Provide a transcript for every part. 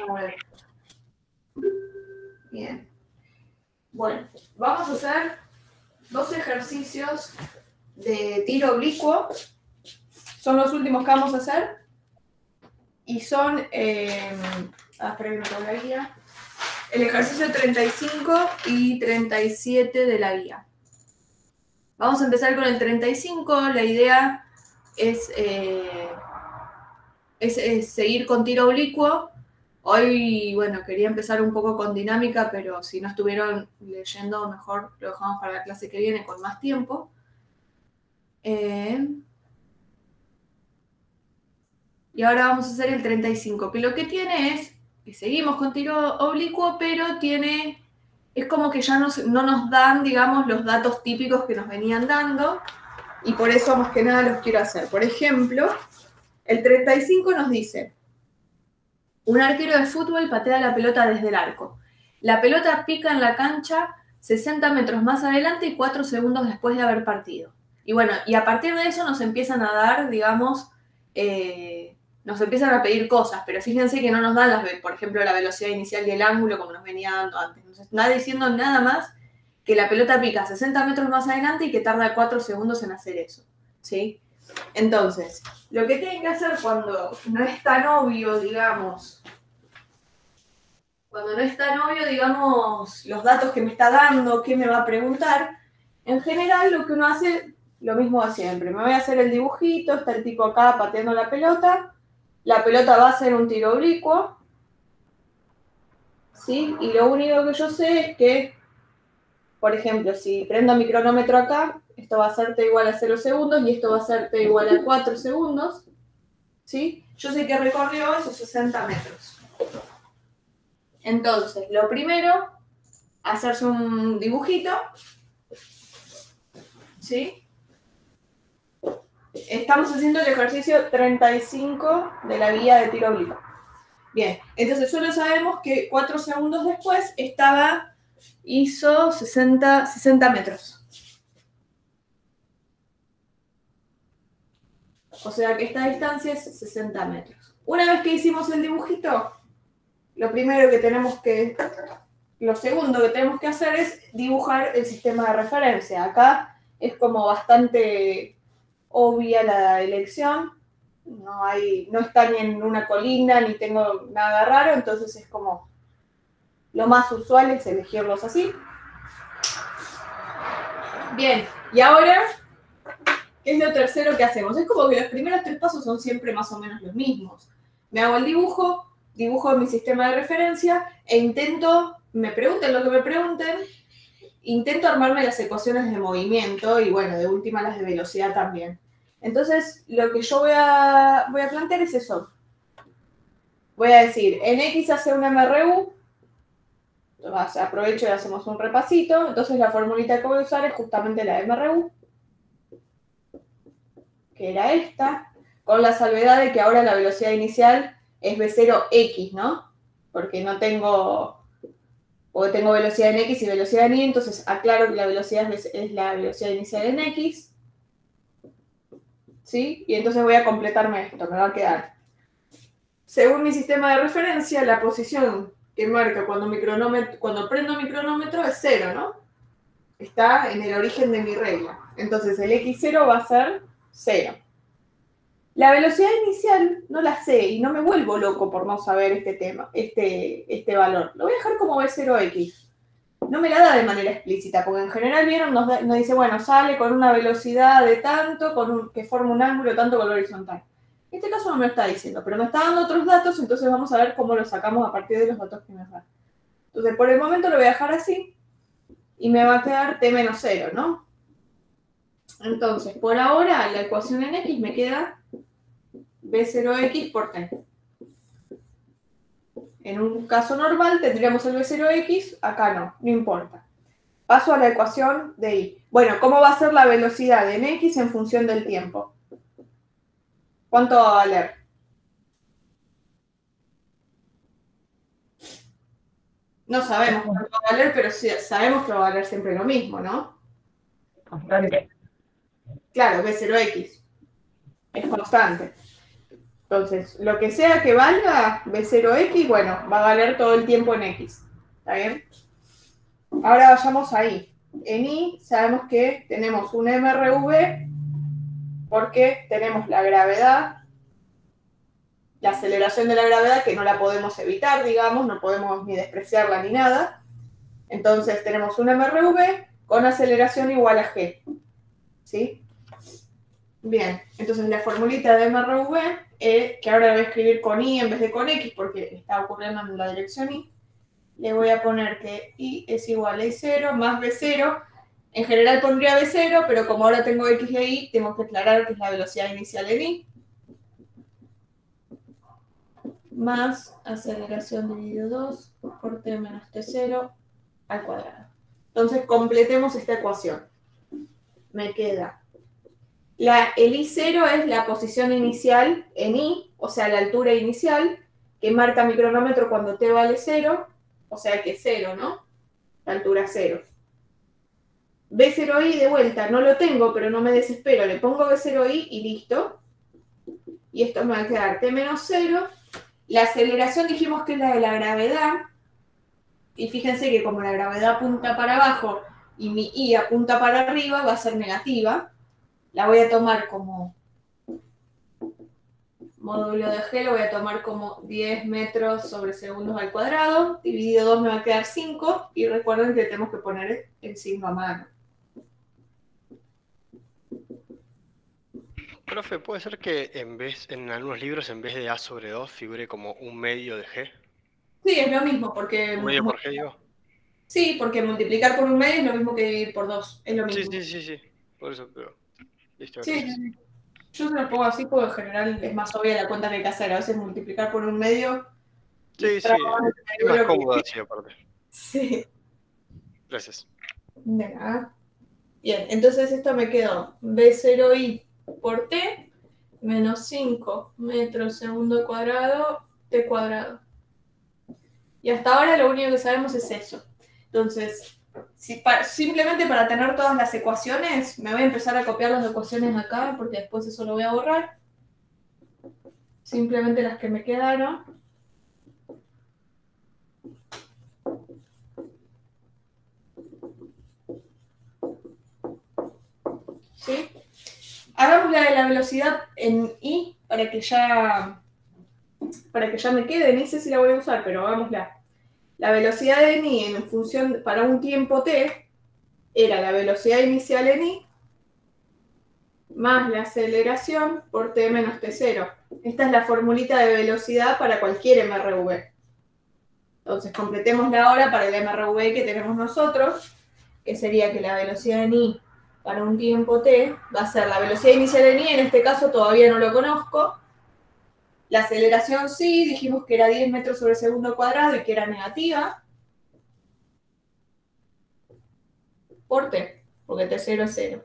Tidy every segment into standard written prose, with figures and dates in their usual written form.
A ver. Bien. Bueno, vamos a hacer 2 ejercicios de tiro oblicuo. Son los últimos que vamos a hacer. Y son, espera que me ponga la guía. El ejercicio 35 y 37 de la guía. Vamos a empezar con el 35. La idea es seguir con tiro oblicuo. Hoy, bueno, quería empezar un poco con dinámica, pero si no estuvieron leyendo, mejor lo dejamos para la clase que viene con más tiempo. Y ahora vamos a hacer el 35, que lo que tiene es que seguimos con tiro oblicuo, pero es como que ya no nos dan, digamos, los datos típicos que nos venían dando, y por eso más que nada los quiero hacer. Por ejemplo, el 35 nos dice: un arquero de fútbol patea la pelota desde el arco. La pelota pica en la cancha 60 metros más adelante y 4 segundos después de haber partido. Y bueno, y a partir de eso nos empiezan a dar, digamos, nos empiezan a pedir cosas, pero fíjense que no nos dan, por ejemplo, la velocidad inicial y el ángulo como nos venía dando antes. Nos está diciendo nada más que la pelota pica 60 metros más adelante y que tarda 4 segundos en hacer eso, ¿sí? Entonces, lo que tienen que hacer cuando no es tan obvio, digamos, los datos que me está dando, qué me va a preguntar, en general lo que uno hace, lo mismo de siempre. Me voy a hacer el dibujito, está el tipo acá pateando la pelota va a ser un tiro oblicuo, ¿sí? Y lo único que yo sé es que, por ejemplo, si prendo mi cronómetro acá, esto va a ser t igual a 0 segundos y esto va a ser t igual a 4 segundos, ¿sí? Yo sé que recorrió esos 60 metros. Entonces, lo primero, hacerse un dibujito, ¿sí? Estamos haciendo el ejercicio 35 de la guía de tiro oblicuo. Bien, entonces solo sabemos que 4 segundos después hizo 60 metros. O sea que esta distancia es 60 metros. Una vez que hicimos el dibujito, lo segundo que tenemos que hacer es dibujar el sistema de referencia. Acá es como bastante obvia la elección. No está ni en una colina, ni tengo nada raro, entonces es como lo más usual es elegirlos así. Bien, y ahora, ¿qué es lo tercero que hacemos? Es como que los primeros 3 pasos son siempre más o menos los mismos. Me hago el dibujo mi sistema de referencia e me pregunten lo que me pregunten, intento armarme las ecuaciones de movimiento y bueno, de última las de velocidad también. Entonces, lo que yo voy a plantear es eso. Voy a decir, en X hace un MRU, aprovecho y hacemos un repasito, entonces la formulita que voy a usar es justamente la de MRU, que era esta, con la salvedad de que ahora la velocidad inicial es V0X, ¿no? Porque tengo velocidad en X y velocidad en Y, entonces aclaro que la velocidad es la velocidad inicial en X, ¿sí? Y entonces voy a completarme esto, me va a quedar. Según mi sistema de referencia, la posición que marca cuando prendo mi cronómetro es 0, ¿no? Está en el origen de mi regla. Entonces el X0 va a ser 0. La velocidad inicial no la sé y no me vuelvo loco por no saber este valor. Lo voy a dejar como V0X. No me la da de manera explícita, porque en general nos dice, bueno, sale con una velocidad de tanto, que forma un ángulo tanto con lo horizontal. En este caso no me lo está diciendo, pero me está dando otros datos, entonces vamos a ver cómo lo sacamos a partir de los datos que nos da. Entonces, por el momento lo voy a dejar así y me va a quedar t-0, ¿no? Entonces, por ahora, la ecuación en X me queda V0X por T. En un caso normal tendríamos el V0X, acá no importa. Paso a la ecuación de Y. Bueno, ¿cómo va a ser la velocidad en X en función del tiempo? ¿Cuánto va a valer? No sabemos cuánto va a valer, pero sí sabemos que va a valer siempre lo mismo, ¿no? Constante. Claro, V0X. Es constante. Entonces, lo que sea que valga B0X, bueno, va a valer todo el tiempo en X. ¿Está bien? Ahora vayamos ahí. En Y sabemos que tenemos un MRV porque tenemos la gravedad, la aceleración de la gravedad que no la podemos evitar, digamos, no podemos ni despreciarla ni nada. Entonces tenemos un MRV con aceleración igual a G. ¿Sí? Bien, entonces la formulita de MRV, que ahora la voy a escribir con Y en vez de con X porque está ocurriendo en la dirección Y, le voy a poner que Y es igual a I0 más B0. En general pondría B0, pero como ahora tengo X y Y, tengo que aclarar que es la velocidad inicial en Y, más aceleración dividido 2 por T menos T0 al cuadrado. Entonces completemos esta ecuación. Me queda el I0 es la posición inicial en Y, o sea, la altura inicial, que marca mi cronómetro cuando T vale 0, o sea que 0, ¿no? La altura 0. B0i de vuelta, no lo tengo, pero no me desespero, le pongo B0i y listo. Y esto me va a quedar T menos 0. La aceleración dijimos que es la de la gravedad, y fíjense que como la gravedad apunta para abajo y mi I apunta para arriba, va a ser negativa. La voy a tomar como módulo de G, lo voy a tomar como 10 metros sobre segundos al cuadrado, dividido 2 me va a quedar 5, y recuerden que tenemos que poner el signo a mano. Profe, ¿puede ser que en algunos libros en vez de A sobre 2 figure como un medio de G? Sí, es lo mismo, porque ¿Un medio por G, digo? sí, porque multiplicar por un medio es lo mismo que dividir por 2, es lo Sí, mismo. sí, sí, sí. Por eso, pero... Listo, Sí, gracias. yo se lo pongo así porque en general es más obvia la cuenta que hay que hacer. A veces multiplicar por un medio Sí, distrae sí. más el Es más cerebro cómodo que... así, aparte. Sí. Gracias. Venga. Bien, entonces esto me quedó B0i por T menos 5 metros segundo cuadrado T cuadrado. Y hasta ahora lo único que sabemos es eso. Entonces, simplemente para tener todas las ecuaciones, me voy a empezar a copiar las ecuaciones acá, porque después eso lo voy a borrar. Simplemente las que me quedaron. ¿Sí? Hagamos la de la velocidad en I para que ya me quede. Ni sé si la voy a usar, pero hagámosla. La velocidad en I en función para un tiempo t era la velocidad inicial en I más la aceleración por t menos t0. Esta es la formulita de velocidad para cualquier MRV. Entonces, completémosla ahora para el MRV que tenemos nosotros, que sería que la velocidad en I para un tiempo t va a ser la velocidad inicial en I, en este caso todavía no lo conozco. La aceleración sí, dijimos que era 10 metros sobre segundo cuadrado y que era negativa. Por t, porque t0 es 0.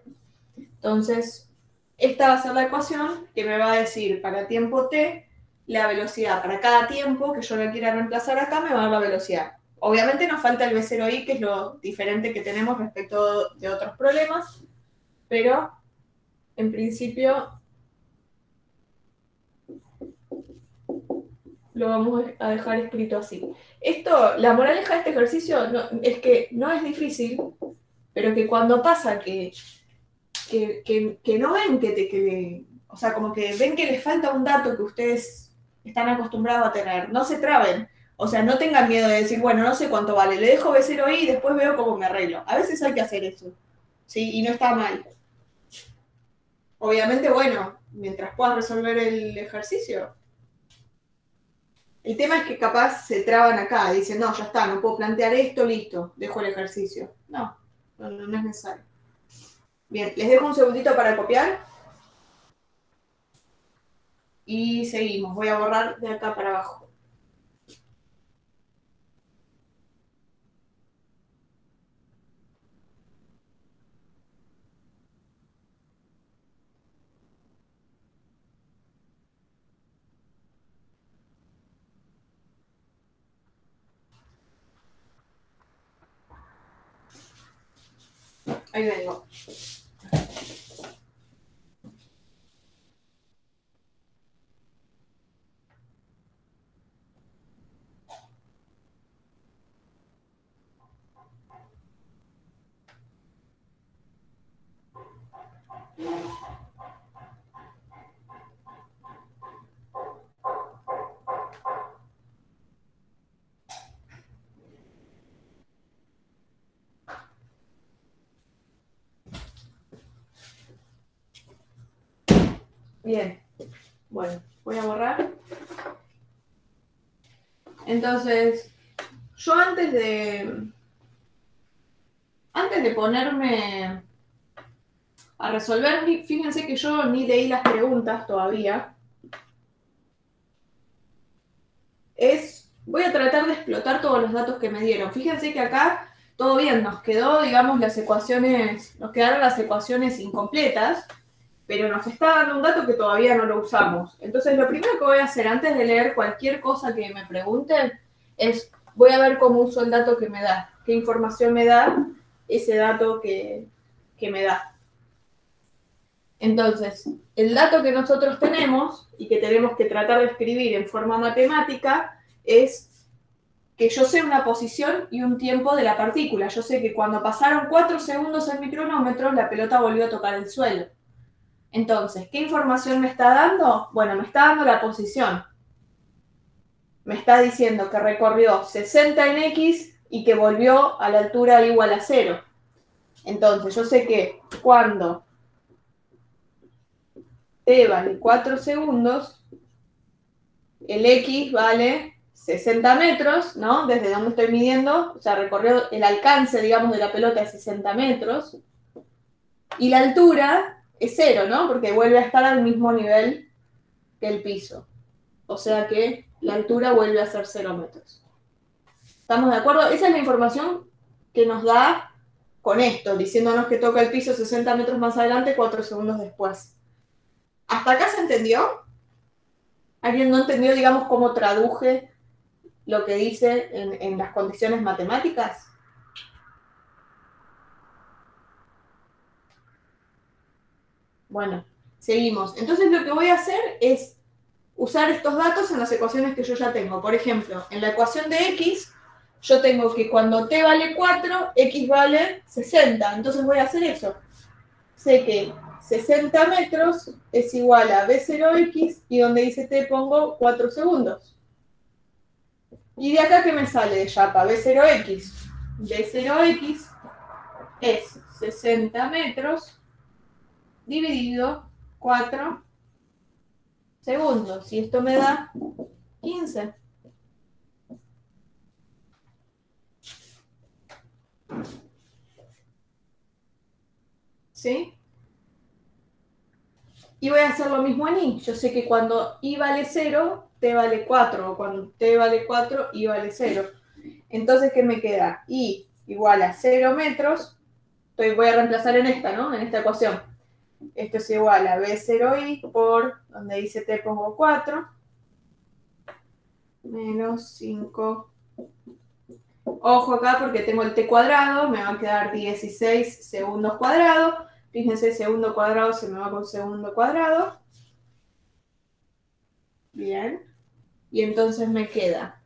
Entonces, esta va a ser la ecuación que me va a decir para tiempo t, la velocidad para cada tiempo que yo la quiera reemplazar acá, me va a dar la velocidad. Obviamente nos falta el B0i, que es lo diferente que tenemos respecto de otros problemas, pero en principio lo vamos a dejar escrito así. Esto, la moraleja de este ejercicio es que no es difícil, pero que cuando pasa que no ven o sea, como que ven que les falta un dato que ustedes están acostumbrados a tener, no se traben. O sea, no tengan miedo de decir, bueno, no sé cuánto vale, le dejo B0i y después veo cómo me arreglo. A veces hay que hacer eso, ¿sí? Y no está mal. Obviamente, bueno, mientras puedas resolver el ejercicio. El tema es que capaz se traban acá, dicen, no, ya está, no puedo plantear esto, listo, dejo el ejercicio. No es necesario. Bien, les dejo un segundito para copiar. Y seguimos. Voy a borrar de acá para abajo. Ahí vengo. Bien. Bueno, voy a borrar. Entonces, yo antes de ponerme a resolver, fíjense que yo ni leí las preguntas todavía. Voy a tratar de explotar todos los datos que me dieron. Fíjense que acá todo bien, nos quedó, digamos, nos quedaron las ecuaciones incompletas, pero nos está dando un dato que todavía no lo usamos. Entonces, lo primero que voy a hacer antes de leer cualquier cosa que me pregunten es, voy a ver cómo uso el dato que me da, qué información me da ese dato que me da. Entonces, el dato que nosotros tenemos y que tenemos que tratar de escribir en forma matemática es que yo sé una posición y un tiempo de la partícula. Yo sé que cuando pasaron 4 segundos en mi cronómetro, la pelota volvió a tocar el suelo. Entonces, ¿qué información me está dando? Bueno, me está dando la posición. Me está diciendo que recorrió 60 en X y que volvió a la altura igual a 0. Entonces, yo sé que cuando t vale 4 segundos, el X vale 60 metros, ¿no? Desde donde estoy midiendo, o sea, recorrió el alcance, digamos, de la pelota de 60 metros. Y la altura es 0, ¿no? Porque vuelve a estar al mismo nivel que el piso. O sea que la altura vuelve a ser 0 metros. ¿Estamos de acuerdo? Esa es la información que nos da con esto, diciéndonos que toca el piso 60 metros más adelante, 4 segundos después. ¿Hasta acá se entendió? ¿Alguien no entendió, digamos, cómo traduje lo que dice en las condiciones matemáticas? Bueno, seguimos. Entonces lo que voy a hacer es usar estos datos en las ecuaciones que yo ya tengo. Por ejemplo, en la ecuación de X, yo tengo que cuando t vale 4, X vale 60. Entonces voy a hacer eso. Sé que 60 metros es igual a B0X y donde dice t pongo 4 segundos. Y de acá, ¿qué me sale de Yapa? B0X. B0X es 60 metros dividido 4 segundos. Y esto me da 15. ¿Sí? Y voy a hacer lo mismo en Y. Yo sé que cuando Y vale 0, T vale 4. O cuando T vale 4, Y vale 0. Entonces, ¿qué me queda? Y igual a 0 metros. Voy a reemplazar en esta, ¿no? En esta ecuación. Esto es igual a B0I por, donde dice T pongo 4, menos 5. Ojo acá porque tengo el T cuadrado, me va a quedar 16 segundos cuadrados. Fíjense, segundo cuadrado se me va con segundo cuadrado. Bien. Y entonces me queda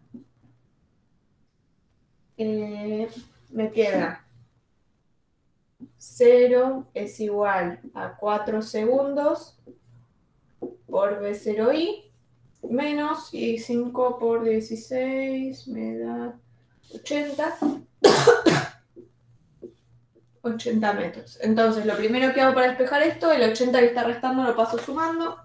0 es igual a 4 segundos por B0I menos, y 5 por 16 me da 80. 80 metros. Entonces, lo primero que hago para despejar esto, el 80 que está restando lo paso sumando.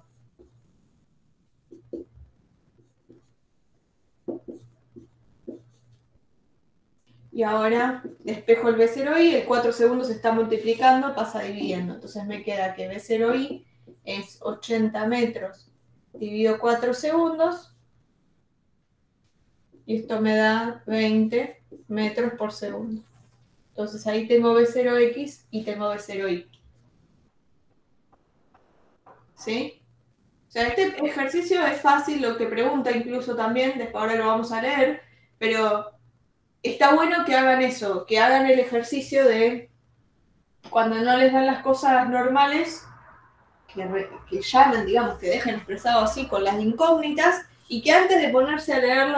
Y ahora despejo el B0I, el 4 segundos se está multiplicando, pasa dividiendo. Entonces me queda que B0I es 80 metros dividido 4 segundos. Y esto me da 20 metros por segundo. Entonces ahí tengo B0X y tengo B0Y. ¿Sí? O sea, este ejercicio es fácil, lo que pregunta incluso también, después ahora lo vamos a leer, pero está bueno que hagan eso, que hagan el ejercicio de cuando no les dan las cosas normales, que llamen, digamos, que dejen expresado así con las incógnitas y que antes de ponerse a leer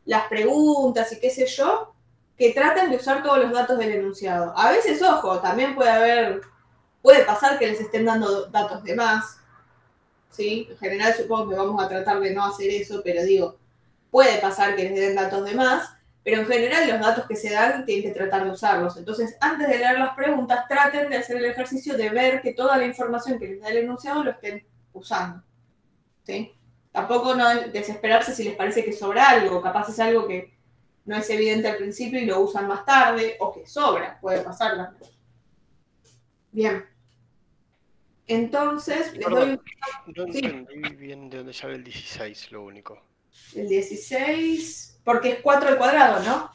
las preguntas y qué sé yo, que traten de usar todos los datos del enunciado. A veces, ojo, también puede pasar que les estén dando datos de más, ¿sí? En general supongo que vamos a tratar de no hacer eso, pero digo, puede pasar que les den datos de más, pero en general los datos que se dan tienen que tratar de usarlos. Entonces, antes de leer las preguntas, traten de hacer el ejercicio de ver que toda la información que les da el enunciado lo estén usando. ¿Sí? Tampoco no desesperarse si les parece que sobra algo, capaz es algo que no es evidente al principio y lo usan más tarde, o que sobra, puede pasar también. Bien. Entonces, les doy Perdón, no sí, entendí bien de dónde sale el 16, lo único. el 16, porque es 4 al cuadrado, ¿no?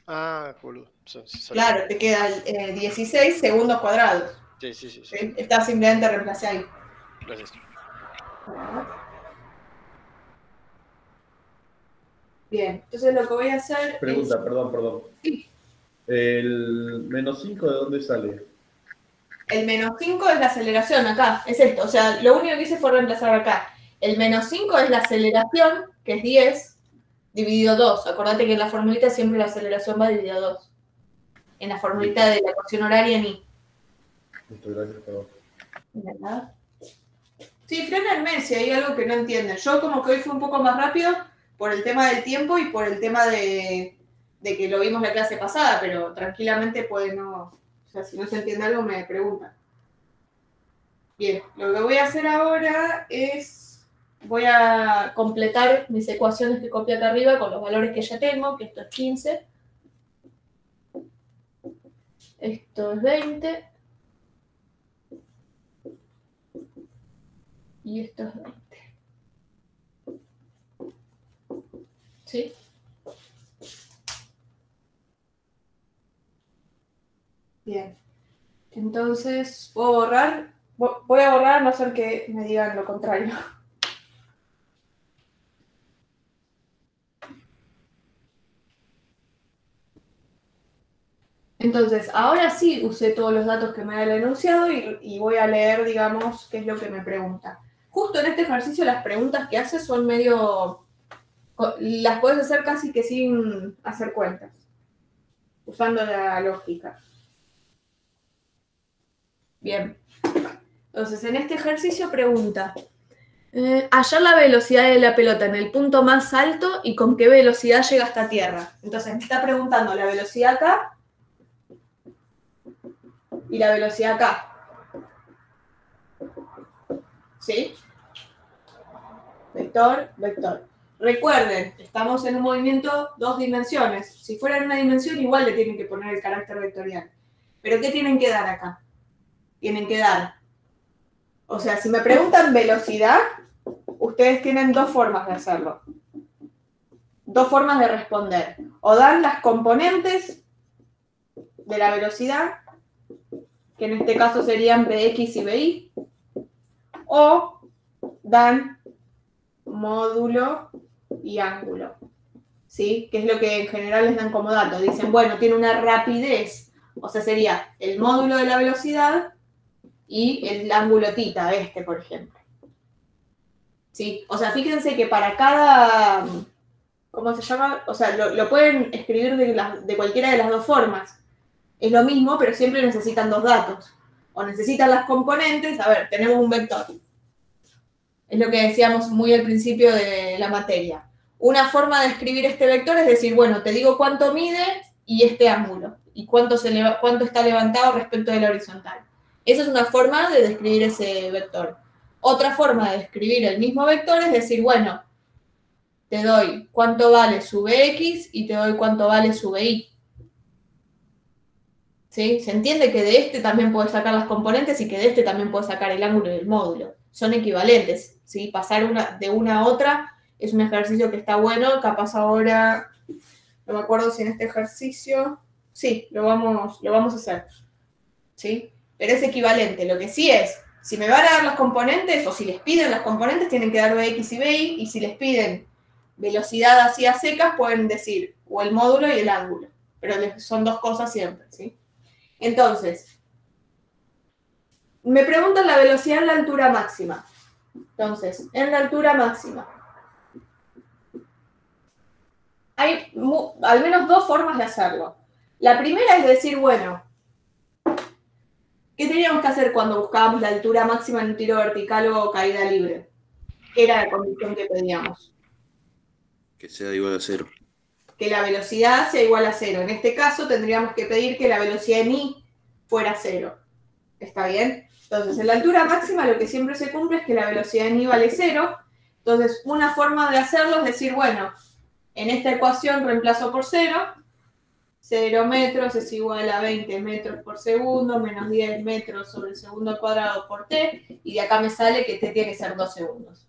Ah, boludo. Sorry. Claro, te queda 16 segundos cuadrados. Sí, sí, sí, sí. ¿Sí? Está simplemente reemplacé ahí. Gracias. Bien, entonces lo que voy a hacer Pregunta, perdón. Sí. ¿El -5 de dónde sale? El -5 es la aceleración acá, es esto. O sea, lo único que hice fue reemplazar acá. El -5 es la aceleración, que es 10, dividido 2. Acordate que en la formulita siempre la aceleración va dividida a 2. En la formulita de la ecuación horaria en I. Listo, gracias, perdón. ¿Verdad? Sí, frenenme si hay algo que no entienden. Yo como que hoy fue un poco más rápido por el tema del tiempo y por el tema de que lo vimos la clase pasada, pero tranquilamente puede no... O sea, si no se entiende algo me preguntan. Bien, lo que voy a hacer ahora es... Voy a completar mis ecuaciones que copié acá arriba con los valores que ya tengo, que esto es 15. Esto es 20. Y esto es 20. ¿Sí? Bien. Entonces, ¿puedo borrar? Voy a borrar a no ser que me digan lo contrario. Entonces, ahora sí usé todos los datos que me da el enunciado y voy a leer, digamos, qué es lo que me pregunta. Justo en este ejercicio las preguntas que hace son medio... Las puedes hacer casi que sin hacer cuentas, usando la lógica. Bien. Entonces, en este ejercicio pregunta, hallar la velocidad de la pelota en el punto más alto y con qué velocidad llega hasta tierra. Entonces, me está preguntando la velocidad acá y la velocidad acá. ¿Sí? Vector, vector. Recuerden, estamos en un movimiento 2 dimensiones. Si fuera en una dimensión, igual le tienen que poner el carácter vectorial. ¿Pero qué tienen que dar acá? Tienen que dar... O sea, si me preguntan velocidad, ustedes tienen dos formas de hacerlo. Dos formas de responder. O dan las componentes de la velocidad, que en este caso serían Bx y Bi, o dan módulo y ángulo, ¿sí? Que es lo que en general les dan como dato. Dicen, bueno, tiene una rapidez, o sea, sería el módulo de la velocidad y el ángulo tita, por ejemplo. ¿Sí? O sea, fíjense que para cada... ¿Cómo se llama? O sea, lo pueden escribir de cualquiera de las dos formas. Es lo mismo, pero siempre necesitan dos datos. O necesitan las componentes. A ver, tenemos un vector. Es lo que decíamos muy al principio de la materia. Una forma de escribir este vector es decir, bueno, te digo cuánto mide y este ángulo. Y cuánto está levantado respecto de la horizontal. Esa es una forma de describir ese vector. Otra forma de describir el mismo vector es decir, bueno, te doy cuánto vale su Bx y te doy cuánto vale su Bi. ¿Sí? Se entiende que de este también puedes sacar las componentes y que de este también puedes sacar el ángulo y el módulo. Son equivalentes, ¿sí? Pasar de una a otra es un ejercicio que está bueno. Capaz ahora, no me acuerdo si en este ejercicio, sí, lo vamos a hacer, ¿sí? Pero es equivalente. Lo que sí es, si me van a dar las componentes o si les piden las componentes, tienen que dar Bx y Bi, y si les piden velocidad así a secas, pueden decir o el módulo y el ángulo. Pero son dos cosas siempre, ¿sí? Entonces, me preguntan la velocidad en la altura máxima. Entonces, en la altura máxima, hay al menos dos formas de hacerlo. La primera es decir, bueno, ¿qué teníamos que hacer cuando buscábamos la altura máxima en un tiro vertical o caída libre? ¿Qué era la condición que pedíamos? Que sea igual a 0. Que la velocidad sea igual a 0. En este caso tendríamos que pedir que la velocidad en I fuera 0. ¿Está bien? Entonces, en la altura máxima lo que siempre se cumple es que la velocidad en i vale 0. Entonces, una forma de hacerlo es decir, bueno, en esta ecuación reemplazo por 0. 0 metros es igual a 20 metros por segundo menos 10 metros sobre el segundo al cuadrado por t. Y de acá me sale que t tiene que ser 2 segundos.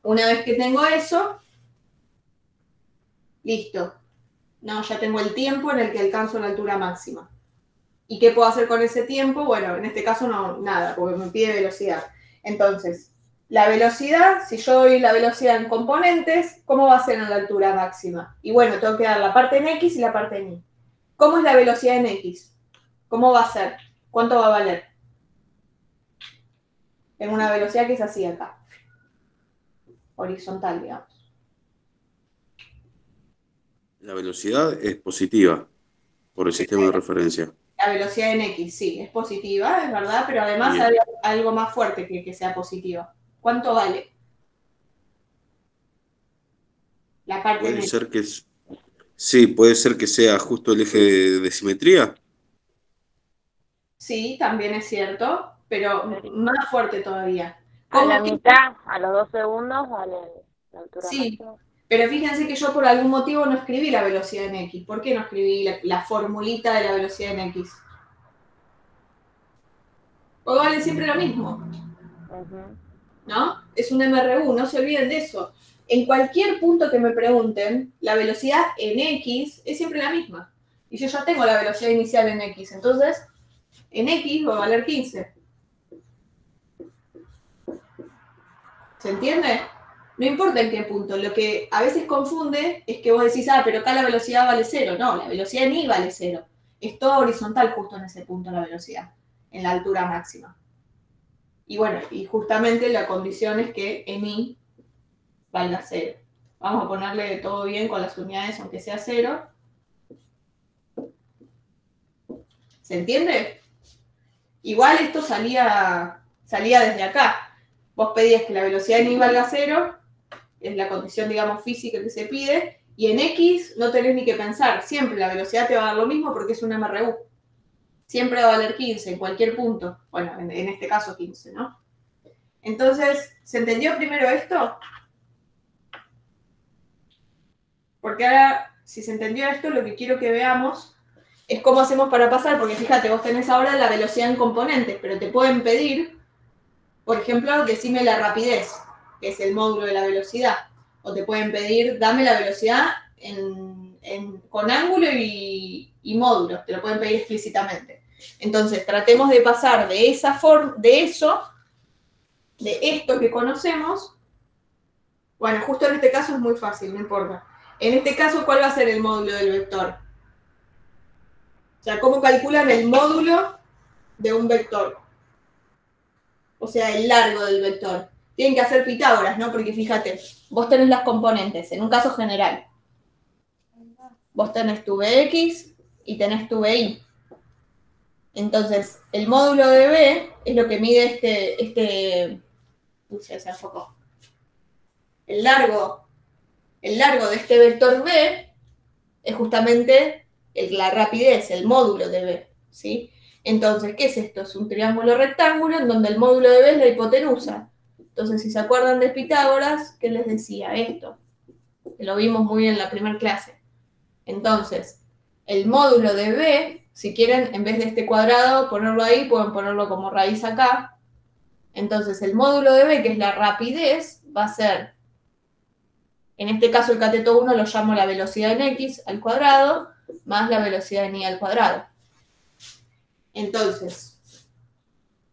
Una vez que tengo eso, listo. No, ya tengo el tiempo en el que alcanzo la altura máxima. ¿Y qué puedo hacer con ese tiempo? Bueno, en este caso no, nada, porque me pide velocidad. Entonces, la velocidad, si yo doy la velocidad en componentes, ¿cómo va a ser en la altura máxima? Y bueno, tengo que dar la parte en X y la parte en Y. ¿Cómo es la velocidad en X? ¿Cómo va a ser? ¿Cuánto va a valer? Tengo una velocidad que es así acá. Horizontal, digamos. La velocidad es positiva por el sistema de referencia. La velocidad en X, sí, es positiva, es verdad, pero además Bien. hay algo más fuerte que sea positiva. ¿Cuánto vale? La parte en Puede X. ser que sí, puede ser que sea justo el eje de simetría. Sí, también es cierto, pero más fuerte todavía. A la ¿Cómo que- mitad, a los 2 segundos, vale la altura Sí, máxima. pero fíjense que yo por algún motivo no escribí la velocidad en X. ¿Por qué no escribí la formulita de la velocidad en X? Porque vale siempre lo mismo, Ujú. ¿no? Es un MRU, no se olviden de eso. En cualquier punto que me pregunten, la velocidad en X es siempre la misma. Y yo ya tengo la velocidad inicial en X, entonces en X va a valer 15. ¿Se entiende? No importa en qué punto. Lo que a veces confunde es que vos decís, pero acá la velocidad vale 0. No, la velocidad en I vale 0. Es todo horizontal justo en ese punto la velocidad, en la altura máxima. Y bueno, y justamente la condición es que en I valga 0. Vamos a ponerle todo bien con las unidades, aunque sea 0. ¿Se entiende? Igual esto salía desde acá. Vos pedías que la velocidad en I valga 0, es la condición, digamos, física que se pide, y en X no tenés ni que pensar, siempre la velocidad te va a dar lo mismo porque es un MRU. Siempre va a valer 15 en cualquier punto. Bueno, en este caso 15, ¿no? Entonces, ¿se entendió primero esto? Porque ahora, si se entendió esto, lo que quiero que veamos es cómo hacemos para pasar, porque fíjate, vos tenés ahora la velocidad en componentes, pero te pueden pedir, por ejemplo, decime la rapidez, que es el módulo de la velocidad. O te pueden pedir, dame la velocidad con ángulo y módulos, te lo pueden pedir explícitamente. Entonces, tratemos de pasar de esa forma, de esto que conocemos. Bueno, justo en este caso es muy fácil, no importa. En este caso, ¿cuál va a ser el módulo del vector? O sea, ¿cómo calculan el módulo de un vector? O sea, el largo del vector. Tienen que hacer Pitágoras, ¿no? Porque fíjate, vos tenés las componentes, en un caso general. Vos tenés tu Bx y tenés tu Bi. Entonces, el módulo de B es lo que mide Uy, se enfocó. El largo de este vector B es justamente la rapidez, el módulo de B, ¿sí? Entonces, ¿qué es esto? Es un triángulo rectángulo en donde el módulo de B es la hipotenusa. Entonces, si se acuerdan de Pitágoras, ¿qué les decía? Esto, que lo vimos muy en la primera clase. Entonces, el módulo de B, si quieren, en vez de este cuadrado, ponerlo ahí, pueden ponerlo como raíz acá. Entonces, el módulo de B, que es la rapidez, va a ser, en este caso el cateto 1 lo llamo la velocidad en X al cuadrado, más la velocidad en Y al cuadrado. Entonces,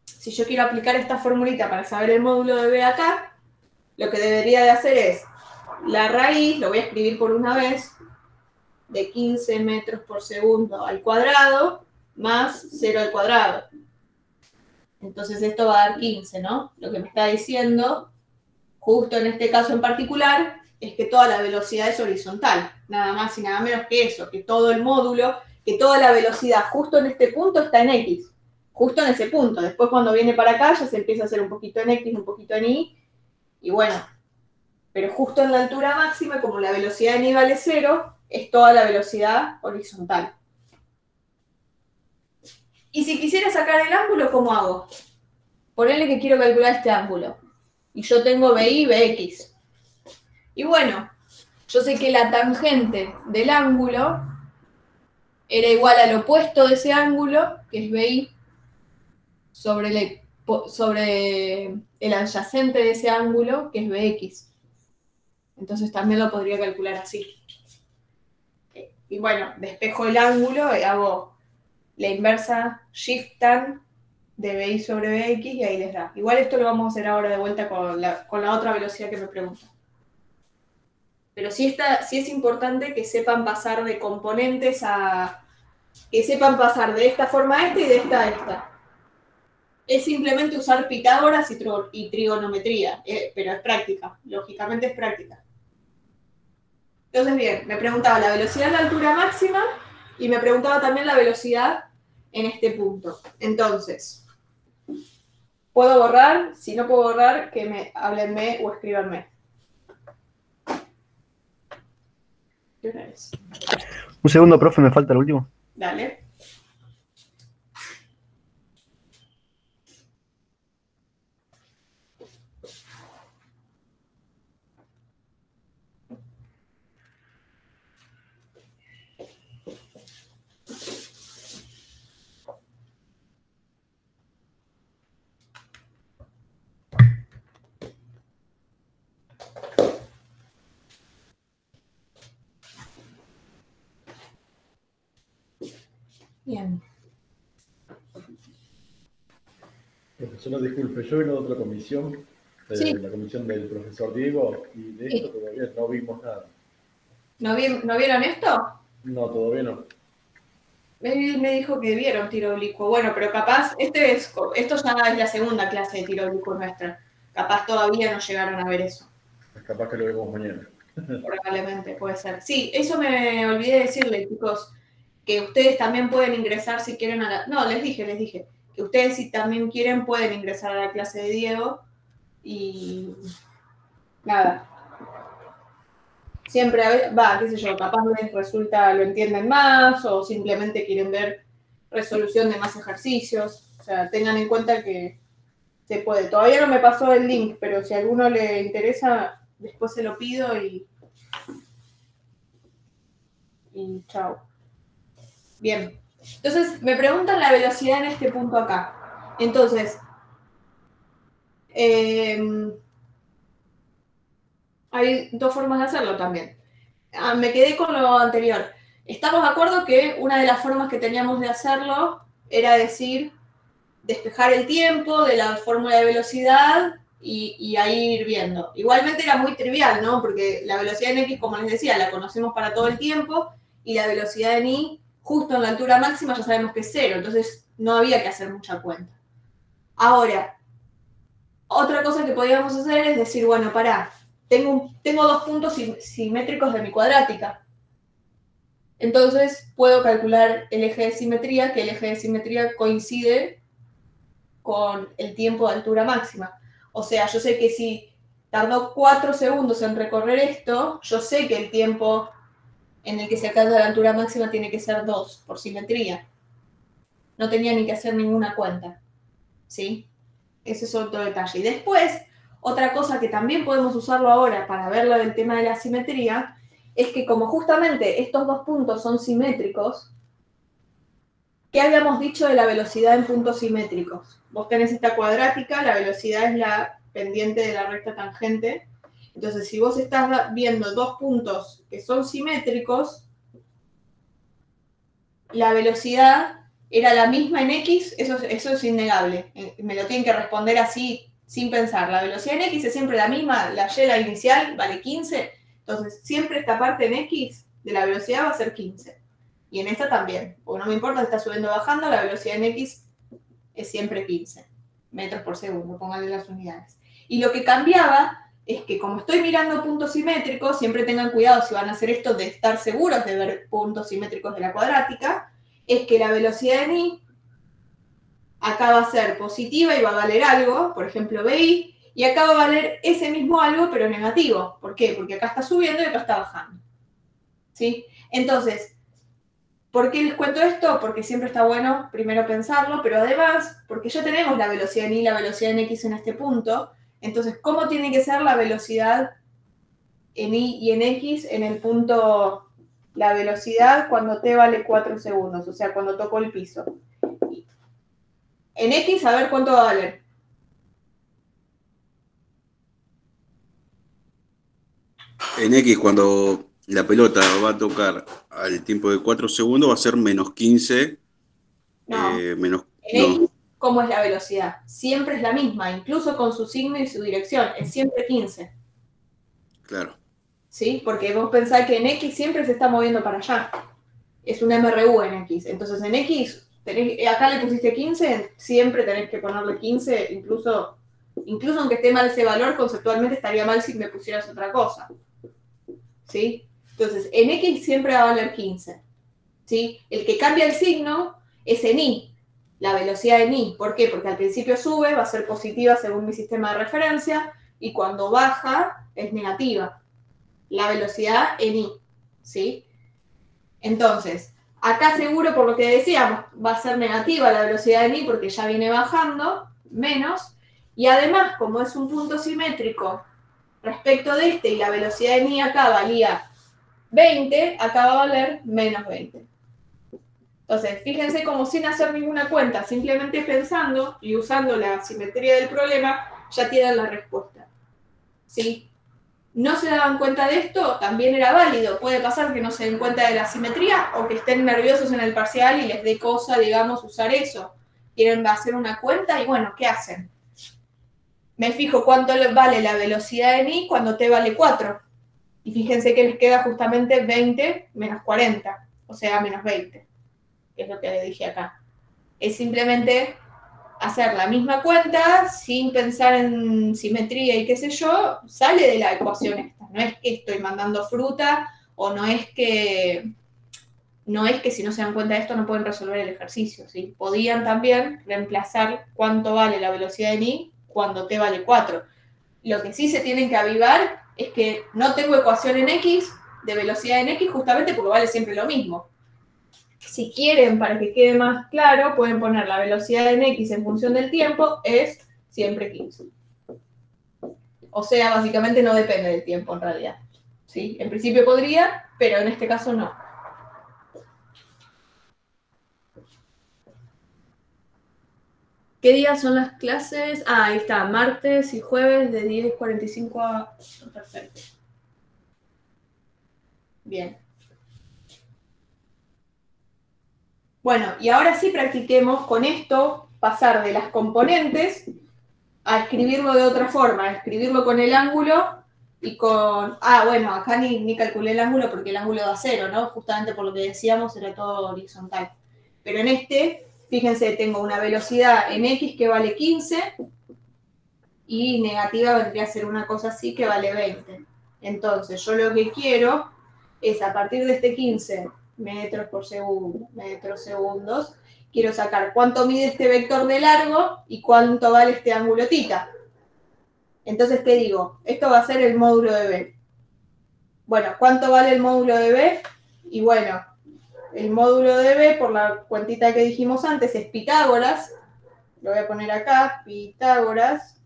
si yo quiero aplicar esta formulita para saber el módulo de B acá, lo que debería de hacer es la raíz, lo voy a escribir por una vez, de 15 metros por segundo al cuadrado, más 0 al cuadrado. Entonces esto va a dar 15, ¿no? Lo que me está diciendo, justo en este caso en particular, es que toda la velocidad es horizontal. Nada más y nada menos que eso, que todo el módulo, que toda la velocidad justo en este punto está en X. Justo en ese punto. Después cuando viene para acá ya se empieza a hacer un poquito en X, un poquito en Y. Y bueno, pero justo en la altura máxima, como la velocidad en Y vale 0, es toda la velocidad horizontal. Y si quisiera sacar el ángulo, ¿cómo hago? Ponele que quiero calcular este ángulo. Y yo tengo BI y BX. Y bueno, yo sé que la tangente del ángulo era igual al opuesto de ese ángulo, que es BI, sobre el adyacente de ese ángulo, que es BX. Entonces también lo podría calcular así. Y bueno, despejo el ángulo y hago la inversa shift tan de BI sobre BX y ahí les da. Igual esto lo vamos a hacer ahora de vuelta con la otra velocidad que me preguntan. Pero sí es importante que sepan pasar de componentes que sepan pasar de esta forma a esta y de esta a esta. Es simplemente usar Pitágoras y trigonometría, pero es práctica, lógicamente es práctica. Entonces, bien, me preguntaba la velocidad en la altura máxima y me preguntaba también la velocidad en este punto. Entonces, ¿puedo borrar? Si no puedo borrar, que me háblenme o escríbanme. ¿Qué hora es? Un segundo, profe, me falta el último. Dale. Bien. Profesora, disculpe, yo vengo de otra comisión, Sí. la comisión del profesor Diego, y de esto todavía no vimos nada. ¿No vieron esto? No, todavía no. Él me dijo que vieron tiro oblicuo. Bueno, pero capaz, esto ya es la segunda clase de tiro oblicuo nuestra. Capaz todavía no llegaron a ver eso. Capaz que lo vemos mañana. Probablemente, puede ser. Sí, eso me olvidé de decirle, chicos, que ustedes también pueden ingresar si quieren a la... No, les dije, que ustedes si también quieren pueden ingresar a la clase de Diego y... Nada. Siempre, qué sé yo, capaz les resulta, lo entienden más o simplemente quieren ver resolución de más ejercicios. O sea, tengan en cuenta que se puede. Todavía no me pasó el link, pero si a alguno le interesa, después se lo pido y chao. Bien. Entonces, me preguntan la velocidad en este punto acá. Entonces, hay dos formas de hacerlo también. Me quedé con lo anterior. Estamos de acuerdo que una de las formas que teníamos de hacerlo era decir, despejar el tiempo de la fórmula de velocidad y ahí ir viendo. Igualmente era muy trivial, ¿no? Porque la velocidad en X, como les decía, la conocemos para todo el tiempo y la velocidad en Y, justo en la altura máxima, ya sabemos que es 0. Entonces no había que hacer mucha cuenta. Ahora, otra cosa que podíamos hacer es decir, bueno, pará, tengo dos puntos simétricos de mi cuadrática. Entonces puedo calcular el eje de simetría, que el eje de simetría coincide con el tiempo de altura máxima. O sea, yo sé que si tardó 4 segundos en recorrer esto, yo sé que el tiempo en el que se alcanza la altura máxima tiene que ser 2, por simetría. No tenía ni que hacer ninguna cuenta. ¿Sí? Ese es otro detalle. Y después, otra cosa que también podemos usarlo ahora para verlo del tema de la simetría, es que como justamente estos dos puntos son simétricos, ¿qué habíamos dicho de la velocidad en puntos simétricos? Vos tenés esta cuadrática, la velocidad es la pendiente de la recta tangente. Entonces, si vos estás viendo dos puntos que son simétricos, la velocidad era la misma en X, eso es innegable. Me lo tienen que responder así, sin pensar. La velocidad en X es siempre la misma, la Y, la inicial, vale 15. Entonces, siempre esta parte en X de la velocidad va a ser 15. Y en esta también, porque no me importa si está subiendo o bajando, la velocidad en X es siempre 15 metros por segundo, pónganle las unidades. Y lo que cambiaba es que como estoy mirando puntos simétricos, siempre tengan cuidado si van a hacer esto de estar seguros de ver puntos simétricos de la cuadrática, es que la velocidad en Y acá va a ser positiva y va a valer algo, por ejemplo BI, y acá va a valer ese mismo algo, pero negativo. ¿Por qué? Porque acá está subiendo y acá está bajando. ¿Sí? Entonces, ¿Por qué les cuento esto? Porque siempre está bueno primero pensarlo, pero además, porque ya tenemos la velocidad en y la velocidad en x en este punto, entonces, ¿cómo tiene que ser la velocidad en y y en x en el punto, la velocidad cuando t vale 4 segundos, o sea, cuando toco el piso? En x, a ver cuánto va a valer. En X, cuando la pelota va a tocar al tiempo de 4 segundos, va a ser menos 15. No, Menos, en no, x, ¿cómo es la velocidad? Siempre es la misma, incluso con su signo y su dirección, es siempre 15. claro. ¿Sí? Porque vos pensás que en X siempre se está moviendo para allá. Es un MRU en X. Entonces en X, acá le pusiste 15, siempre tenés que ponerle 15, incluso aunque esté mal ese valor, conceptualmente estaría mal si me pusieras otra cosa. ¿Sí? Entonces, en X siempre va a valer 15. ¿Sí? El que cambia el signo es en Y, la velocidad en Y. ¿Por qué? Porque al principio sube, va a ser positiva según mi sistema de referencia, y cuando baja es negativa. La velocidad en Y, ¿sí? Entonces, acá seguro, por lo que decíamos, va a ser negativa la velocidad en Y porque ya viene bajando, menos, y además, como es un punto simétrico respecto de este y la velocidad en Y acá valía 20, acá va a valer menos 20. Entonces, fíjense como sin hacer ninguna cuenta, simplemente pensando y usando la simetría del problema, ya tienen la respuesta, ¿sí? No se daban cuenta de esto, también era válido. Puede pasar que no se den cuenta de la simetría o que estén nerviosos en el parcial y les dé cosa, digamos, usar eso. Quieren hacer una cuenta y bueno, ¿qué hacen? Me fijo cuánto vale la velocidad en Y cuando t vale 4. Y fíjense que les queda justamente 20 menos 40, o sea, menos 20, que es lo que le dije acá. Es simplemente hacer la misma cuenta sin pensar en simetría y qué sé yo, sale de la ecuación esta. No es que estoy mandando fruta o no es que si no se dan cuenta de esto no pueden resolver el ejercicio, ¿sí? Podían también reemplazar cuánto vale la velocidad en Y cuando t vale 4. Lo que sí se tienen que avivar es que no tengo ecuación en X de velocidad en X justamente porque vale siempre lo mismo. Si quieren, para que quede más claro, pueden poner la velocidad en X en función del tiempo, es siempre 15. O sea, básicamente no depende del tiempo en realidad. ¿Sí? En principio podría, pero en este caso no. ¿Qué días son las clases? Ah, ahí está, martes y jueves de 10:45 a... Perfecto. Bien. Bueno, y ahora sí practiquemos con esto, pasar de las componentes a escribirlo de otra forma, a escribirlo con el ángulo y con... Ah, bueno, acá ni calculé el ángulo porque el ángulo da 0, ¿no? Justamente por lo que decíamos, era todo horizontal. Pero en este, fíjense, tengo una velocidad en X que vale 15 y negativa vendría a ser una cosa así que vale 20. Entonces, yo lo que quiero es, a partir de este 15 metros por segundo, metros segundos, quiero sacar cuánto mide este vector de largo y cuánto vale este ángulo θ. Entonces, ¿qué digo? Esto va a ser el módulo de B. Bueno, ¿cuánto vale el módulo de B? Y bueno, el módulo de B, por la cuentita que dijimos antes, es Pitágoras. Lo voy a poner acá, Pitágoras.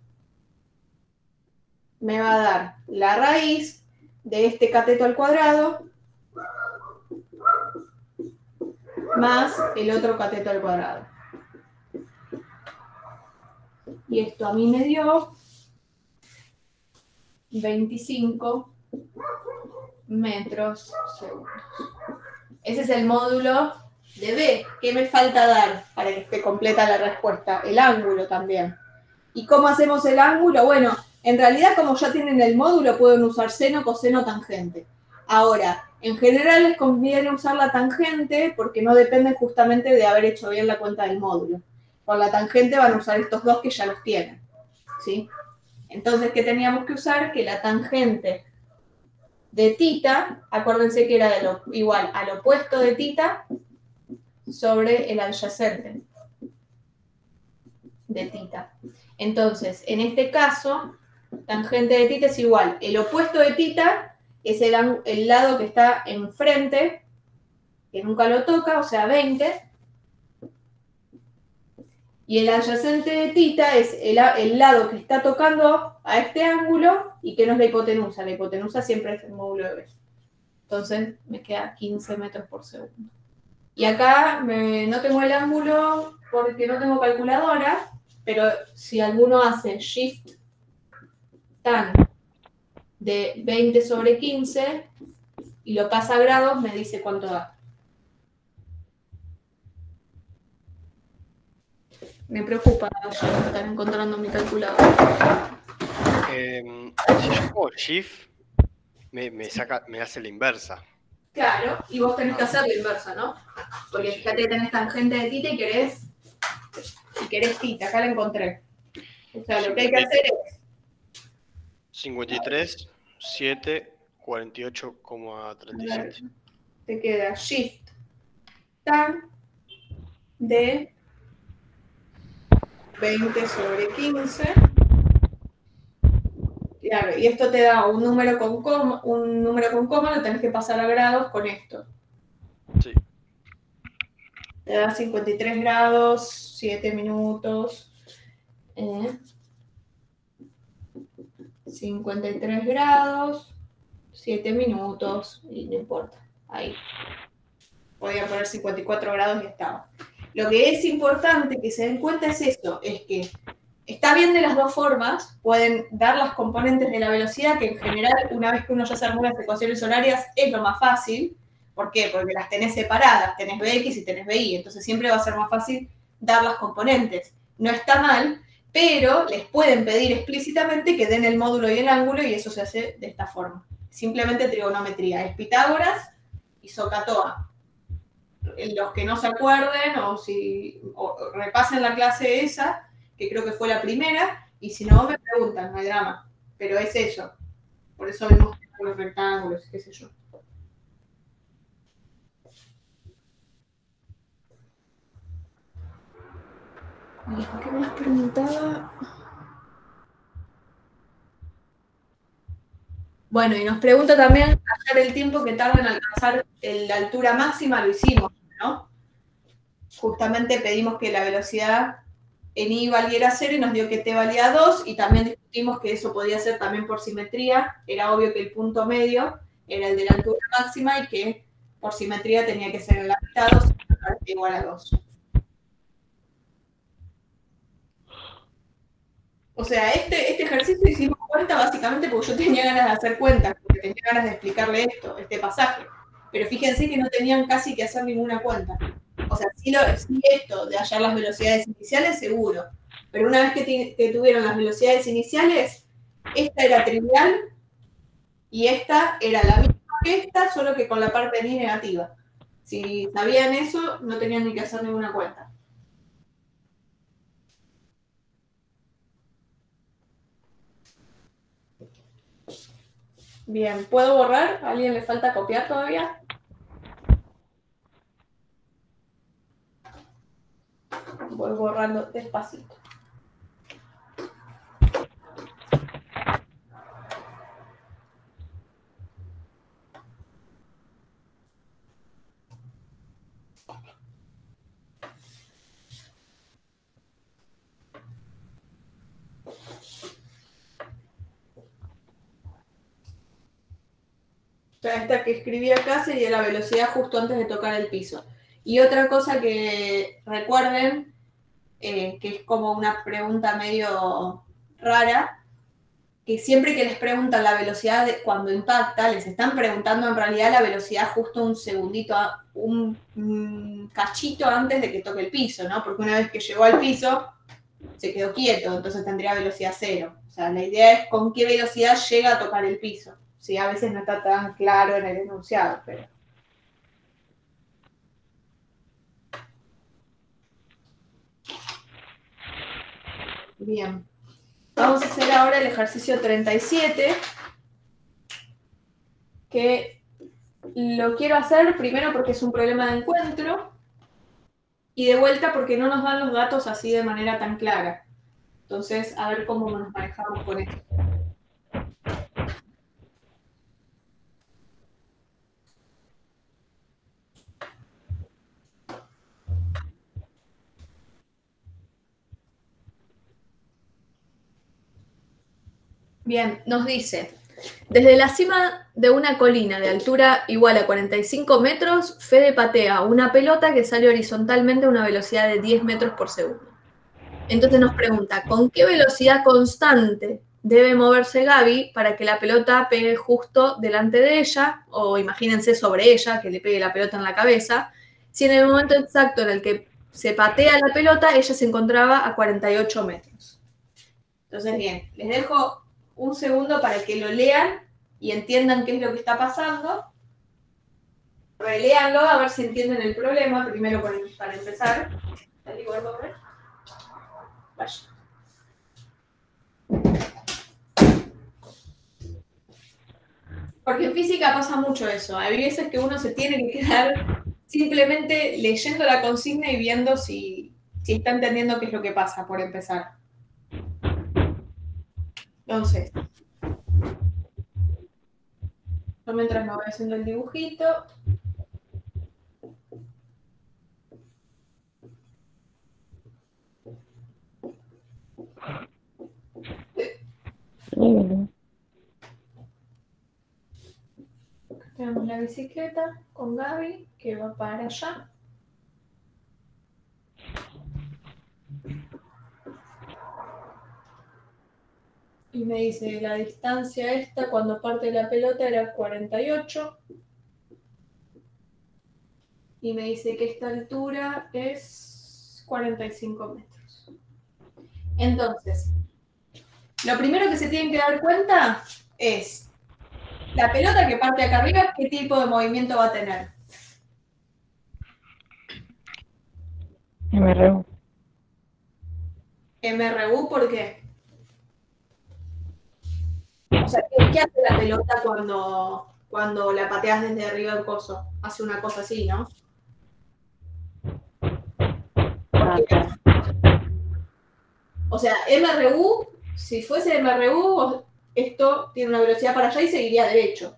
Me va a dar la raíz de este cateto al cuadrado más el otro cateto al cuadrado. Y esto a mí me dio 25 metros segundos. Ese es el módulo de B. ¿Qué me falta dar para que esté completa la respuesta? El ángulo también. ¿Y cómo hacemos el ángulo? Bueno, en realidad como ya tienen el módulo pueden usar seno, coseno, tangente. Ahora, en general les conviene usar la tangente porque no dependen justamente de haber hecho bien la cuenta del módulo. Con la tangente van a usar estos dos que ya los tienen, ¿sí? Entonces, ¿qué teníamos que usar? Que la tangente de θ, acuérdense que era igual al opuesto de θ sobre el adyacente de θ. Entonces, en este caso, tangente de θ es igual. El opuesto de θ es el lado que está enfrente que nunca lo toca, o sea, 20. Y el adyacente de tita es el lado que está tocando a este ángulo y que no es la hipotenusa. La hipotenusa siempre es el módulo de B. Entonces me queda 15 metros por segundo. Y acá no tengo el ángulo porque no tengo calculadora, pero si alguno hace shift tan de 20 sobre 15 y lo pasa a grados, me dice cuánto da. Me preocupa ya no estar encontrando mi calculadora. Si yo hago shift, me hace la inversa. Claro, y vos tenés que hacer la inversa, ¿no? Porque fíjate que tenés tangente de tita y querés tita, acá la encontré. O sea, lo que hay que hacer es 53, 7, 48,37. te queda shift tan de 20 sobre 15. Claro, y esto te da un número con coma, lo tenés que pasar a grados con esto. Sí. Te da 53 grados, 7 minutos. 53 grados, 7 minutos, y no importa. Ahí. Podía poner 54 grados y estaba. Lo que es importante que se den cuenta es esto, es que está bien de las dos formas, pueden dar las componentes de la velocidad, que en general, una vez que uno ya se armó las ecuaciones horarias, es lo más fácil. ¿Por qué? Porque las tenés separadas, tenés Bx y tenés Bi, entonces siempre va a ser más fácil dar las componentes. No está mal, pero les pueden pedir explícitamente que den el módulo y el ángulo, y eso se hace de esta forma. Simplemente trigonometría, es Pitágoras y SOHCAHTOA. Los que no se acuerden o repasen la clase esa, que creo que fue la primera, y si no me preguntan, no hay drama. Pero es eso. Por eso vemos los rectángulos, qué sé yo. ¿Qué me preguntaba? Bueno, y nos pregunta también hallar el tiempo que tarda en alcanzar la altura máxima, lo hicimos, ¿no? Justamente pedimos que la velocidad en I valiera 0 y nos dio que T valía 2, y también discutimos que eso podía ser también por simetría. Era obvio que el punto medio era el de la altura máxima y que por simetría tenía que ser en la mitad, 2 igual a 2. O sea, este ejercicio hicimos cuenta básicamente porque yo tenía ganas de hacer cuentas, porque tenía ganas de explicarle este pasaje. Pero fíjense que no tenían casi que hacer ninguna cuenta. O sea, sí esto de hallar las velocidades iniciales, seguro. Pero una vez que tuvieron las velocidades iniciales, esta era trivial y esta era la misma que esta, solo que con la parte de I negativa. Si sabían eso, no tenían ni que hacer ninguna cuenta. Bien, ¿puedo borrar? ¿A alguien le falta copiar todavía? Voy borrando despacito. O sea, esta que escribí acá sería la velocidad justo antes de tocar el piso. Y otra cosa que recuerden, que es como una pregunta medio rara, que siempre que les preguntan la velocidad cuando impacta, les están preguntando en realidad la velocidad justo un segundito, un cachito antes de que toque el piso, ¿no? Porque una vez que llegó al piso, se quedó quieto, entonces tendría velocidad 0. O sea, la idea es con qué velocidad llega a tocar el piso. Sí, a veces no está tan claro en el enunciado, pero... Bien. Vamos a hacer ahora el ejercicio 37, que lo quiero hacer primero porque es un problema de encuentro y de vuelta porque no nos dan los datos así de manera tan clara. Entonces, a ver cómo nos manejamos con esto. Bien, nos dice, desde la cima de una colina de altura igual a 45 metros, Fede patea una pelota que sale horizontalmente a una velocidad de 10 metros por segundo. Entonces nos pregunta, ¿con qué velocidad constante debe moverse Gaby para que la pelota pegue justo delante de ella, o imagínense sobre ella, que le pegue la pelota en la cabeza, si en el momento exacto en el que se patea la pelota, ella se encontraba a 48 metros? Entonces, bien, les dejo un segundo para que lo lean y entiendan qué es lo que está pasando. Reléanlo a ver si entienden el problema, primero para empezar. Dale, guarda, a ver. Vaya. Porque en física pasa mucho eso. Hay veces que uno se tiene que quedar simplemente leyendo la consigna y viendo si está entendiendo qué es lo que pasa, por empezar. Entonces, yo mientras me voy haciendo el dibujito. Tenemos la bicicleta con Gaby que va para allá. Y me dice la distancia esta cuando parte la pelota era 48. Y me dice que esta altura es 45 metros. Entonces, lo primero que se tienen que dar cuenta es la pelota que parte acá arriba, ¿qué tipo de movimiento va a tener? MRU. MRU, ¿por qué? O sea, ¿qué hace la pelota cuando la pateas desde arriba del coso? Hace una cosa así, ¿no? Porque, o sea, MRU, si fuese MRU, esto tiene una velocidad para allá y seguiría derecho.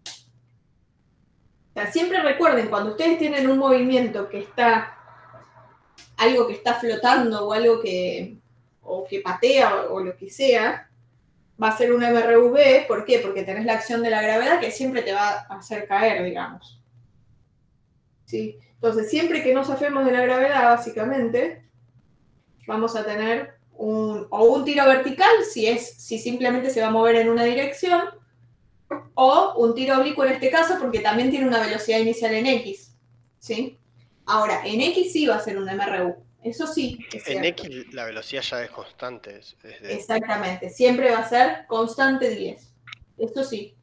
O sea, siempre recuerden, cuando ustedes tienen un movimiento que está, algo que está flotando o algo que patea o lo que sea, va a ser un MRV. ¿Por qué? Porque tenés la acción de la gravedad que siempre te va a hacer caer, digamos. ¿Sí? Entonces, siempre que nos zafemos de la gravedad, básicamente, vamos a tener un tiro vertical, si simplemente se va a mover en una dirección, o un tiro oblicuo en este caso, porque también tiene una velocidad inicial en X. ¿Sí? Ahora, en X sí va a ser un MRU. Eso sí es cierto. En X la velocidad ya es constante. Exactamente, siempre va a ser constante 10. Esto sí.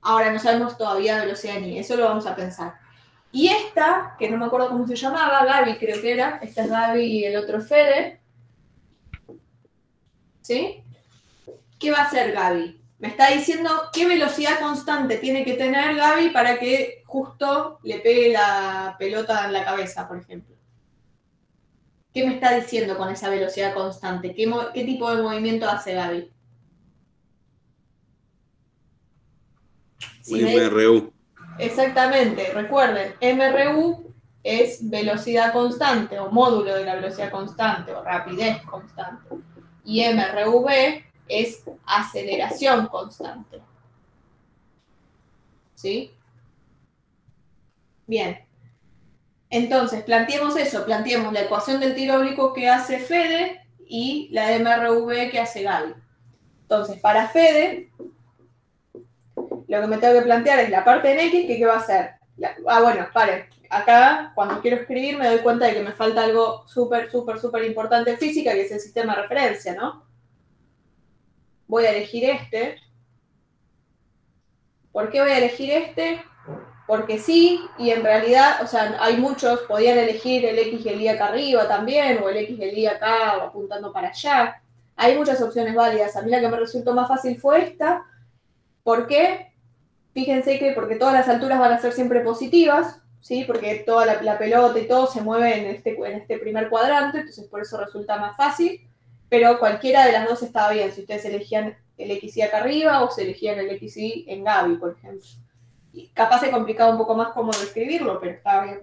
Ahora no sabemos todavía la velocidad en Y, eso lo vamos a pensar. Y esta, que no me acuerdo cómo se llamaba, Gaby creo que era, esta es Gaby y el otro Fede. ¿Sí? ¿Qué va a hacer Gaby? Me está diciendo qué velocidad constante tiene que tener Gaby para que justo le pegue la pelota en la cabeza, por ejemplo. ¿Qué me está diciendo con esa velocidad constante? ¿Qué tipo de movimiento hace Gaby? Si MRU. Exactamente, recuerden, MRU es velocidad constante o módulo de la velocidad constante o rapidez constante. Y MRV es aceleración constante. ¿Sí? Bien. Entonces, planteemos eso, planteemos la ecuación del tiro oblicuo que hace Fede y la de MRV que hace Gaby. Entonces, para Fede, lo que me tengo que plantear es la parte en X, que ¿qué va a hacer? Bueno, paren. Acá, cuando quiero escribir, me doy cuenta de que me falta algo súper importante en física, que es el sistema de referencia, ¿no? Voy a elegir este. ¿Por qué voy a elegir este? Porque sí, y en realidad, o sea, hay muchos, podían elegir el X y el Y acá arriba también, o el X y el Y acá, o apuntando para allá. Hay muchas opciones válidas. A mí la que me resultó más fácil fue esta. ¿Por qué? Fíjense que porque todas las alturas van a ser siempre positivas, ¿sí? Porque toda la pelota y todo se mueve en este primer cuadrante, entonces por eso resulta más fácil, pero cualquiera de las dos estaba bien, si ustedes elegían el XY acá arriba o se elegían el XY en Gaby, por ejemplo. Y capaz se complicaba un poco más cómo describirlo, pero estaba bien.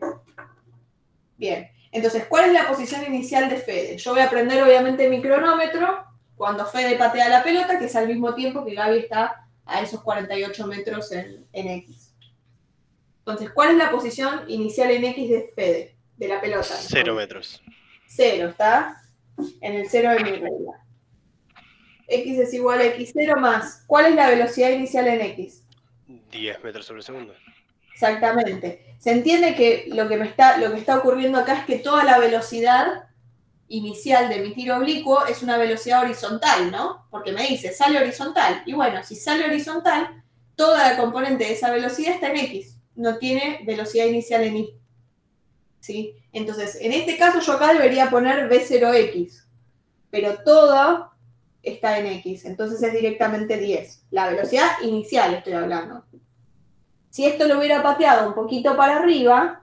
Bien, entonces, ¿cuál es la posición inicial de Fede? Yo voy a prender obviamente mi cronómetro cuando Fede patea la pelota, que es al mismo tiempo que Gaby está a esos 48 metros en X. Entonces, ¿cuál es la posición inicial en X de Fede, de la pelota? 0 metros. 0, está en el 0 de mi regla. X es igual a X0 más. ¿Cuál es la velocidad inicial en X? 10 metros sobre segundo. Exactamente. Se entiende que lo que está ocurriendo acá es que toda la velocidad inicial de mi tiro oblicuo es una velocidad horizontal, ¿no? Porque me dice, sale horizontal. Y bueno, si sale horizontal, toda la componente de esa velocidad está en X. No tiene velocidad inicial en Y. ¿Sí? Entonces, en este caso yo acá debería poner V0X. Pero todo está en X. Entonces es directamente 10. La velocidad inicial estoy hablando. Si esto lo hubiera pateado un poquito para arriba,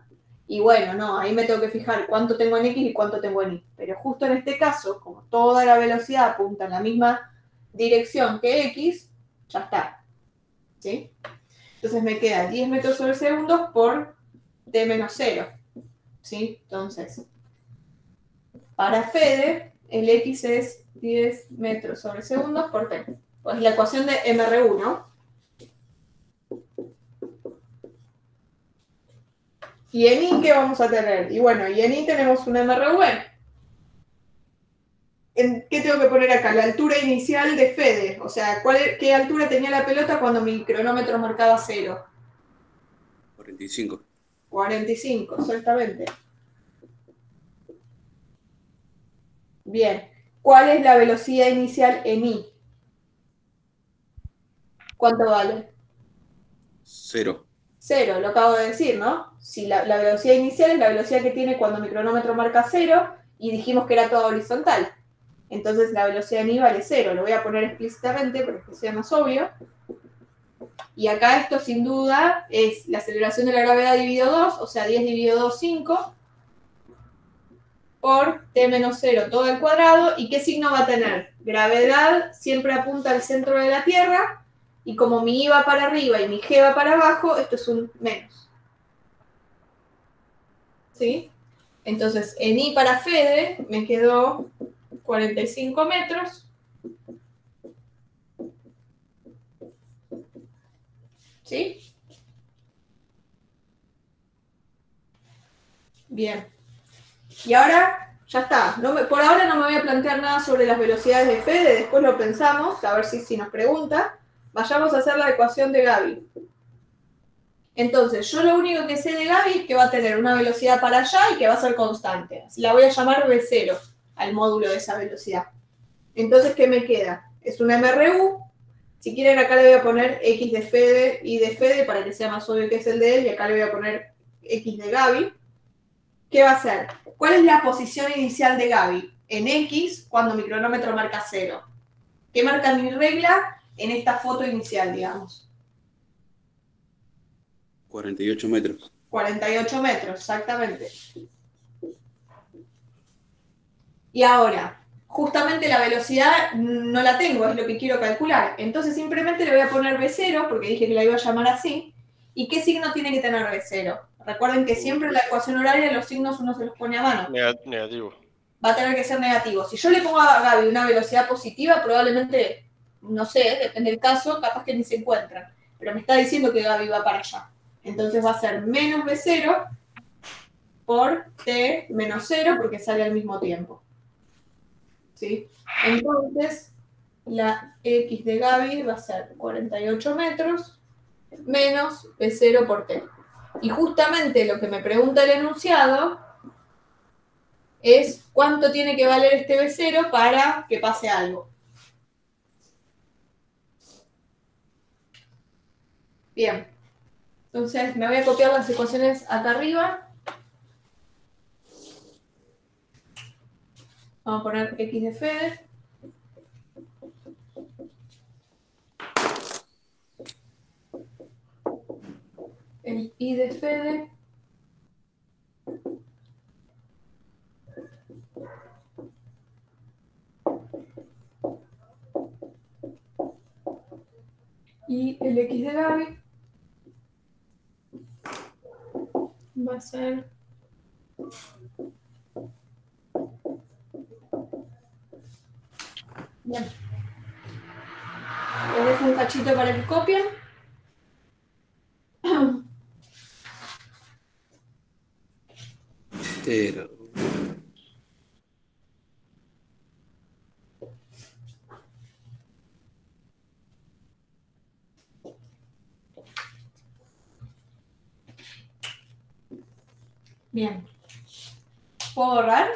y bueno, no, ahí me tengo que fijar cuánto tengo en X y cuánto tengo en Y. Pero justo en este caso, como toda la velocidad apunta en la misma dirección que X, ya está. ¿Sí? Entonces me queda 10 metros sobre segundo por T menos 0. ¿Sí? Entonces, para Fede, el X es 10 metros sobre segundo por T. Pues la ecuación de MRU, ¿no? ¿Y en I qué vamos a tener? Y bueno, y en I tenemos un MRV. ¿Qué tengo que poner acá? La altura inicial de Fede. O sea, ¿qué altura tenía la pelota cuando mi cronómetro marcaba 0? 45. 45, exactamente. Bien. ¿Cuál es la velocidad inicial en I? ¿Cuánto vale? 0. 0, lo acabo de decir, ¿no? Si la velocidad inicial es la velocidad que tiene cuando mi cronómetro marca 0 y dijimos que era toda horizontal. Entonces la velocidad en I vale 0. Lo voy a poner explícitamente para que sea más obvio. Y acá esto sin duda es la aceleración de la gravedad dividido 2, o sea 10 dividido 2, 5, por T menos 0 todo al cuadrado. ¿Y qué signo va a tener? Gravedad siempre apunta al centro de la Tierra, y como mi I va para arriba y mi G va para abajo, esto es un menos. ¿Sí? Entonces, en I para Fede me quedó 45 metros. ¿Sí? Bien. Y ahora, ya está. Por ahora no me voy a plantear nada sobre las velocidades de Fede, después lo pensamos, a ver si nos pregunta. Vayamos a hacer la ecuación de Gaby. Entonces, yo lo único que sé de Gaby es que va a tener una velocidad para allá y que va a ser constante. La voy a llamar V0 al módulo de esa velocidad. Entonces, ¿qué me queda? Es una MRU. Si quieren, acá le voy a poner X de Fede y de Fede para que sea más obvio que es el de él, y acá le voy a poner X de Gaby. ¿Qué va a hacer? ¿Cuál es la posición inicial de Gaby? En X, cuando mi cronómetro marca 0. ¿Qué marca mi regla en esta foto inicial, digamos? 48 metros. 48 metros, exactamente. Y ahora, justamente la velocidad no la tengo, es lo que quiero calcular. Entonces simplemente le voy a poner V0, porque dije que la iba a llamar así. ¿Y qué signo tiene que tener V0? Recuerden que siempre en la ecuación horaria los signos uno se los pone a mano. Negativo. Va a tener que ser negativo. Si yo le pongo a Gaby una velocidad positiva, probablemente, no sé, depende del caso, capaz que ni se encuentran. Pero me está diciendo que Gaby va para allá. Entonces va a ser menos V0 por T menos 0, porque sale al mismo tiempo. ¿Sí? Entonces, la X de Gaby va a ser 48 metros menos V0 por T. Y justamente lo que me pregunta el enunciado es cuánto tiene que valer este V0 para que pase algo. Bien. Entonces, me voy a copiar las ecuaciones acá arriba. Vamos a poner X de Fede. El Y de Fede. Y el X de Gaby va a ser Bien. Les dejo un cachito para que copien. Pero, Bien. ¿Puedo borrar?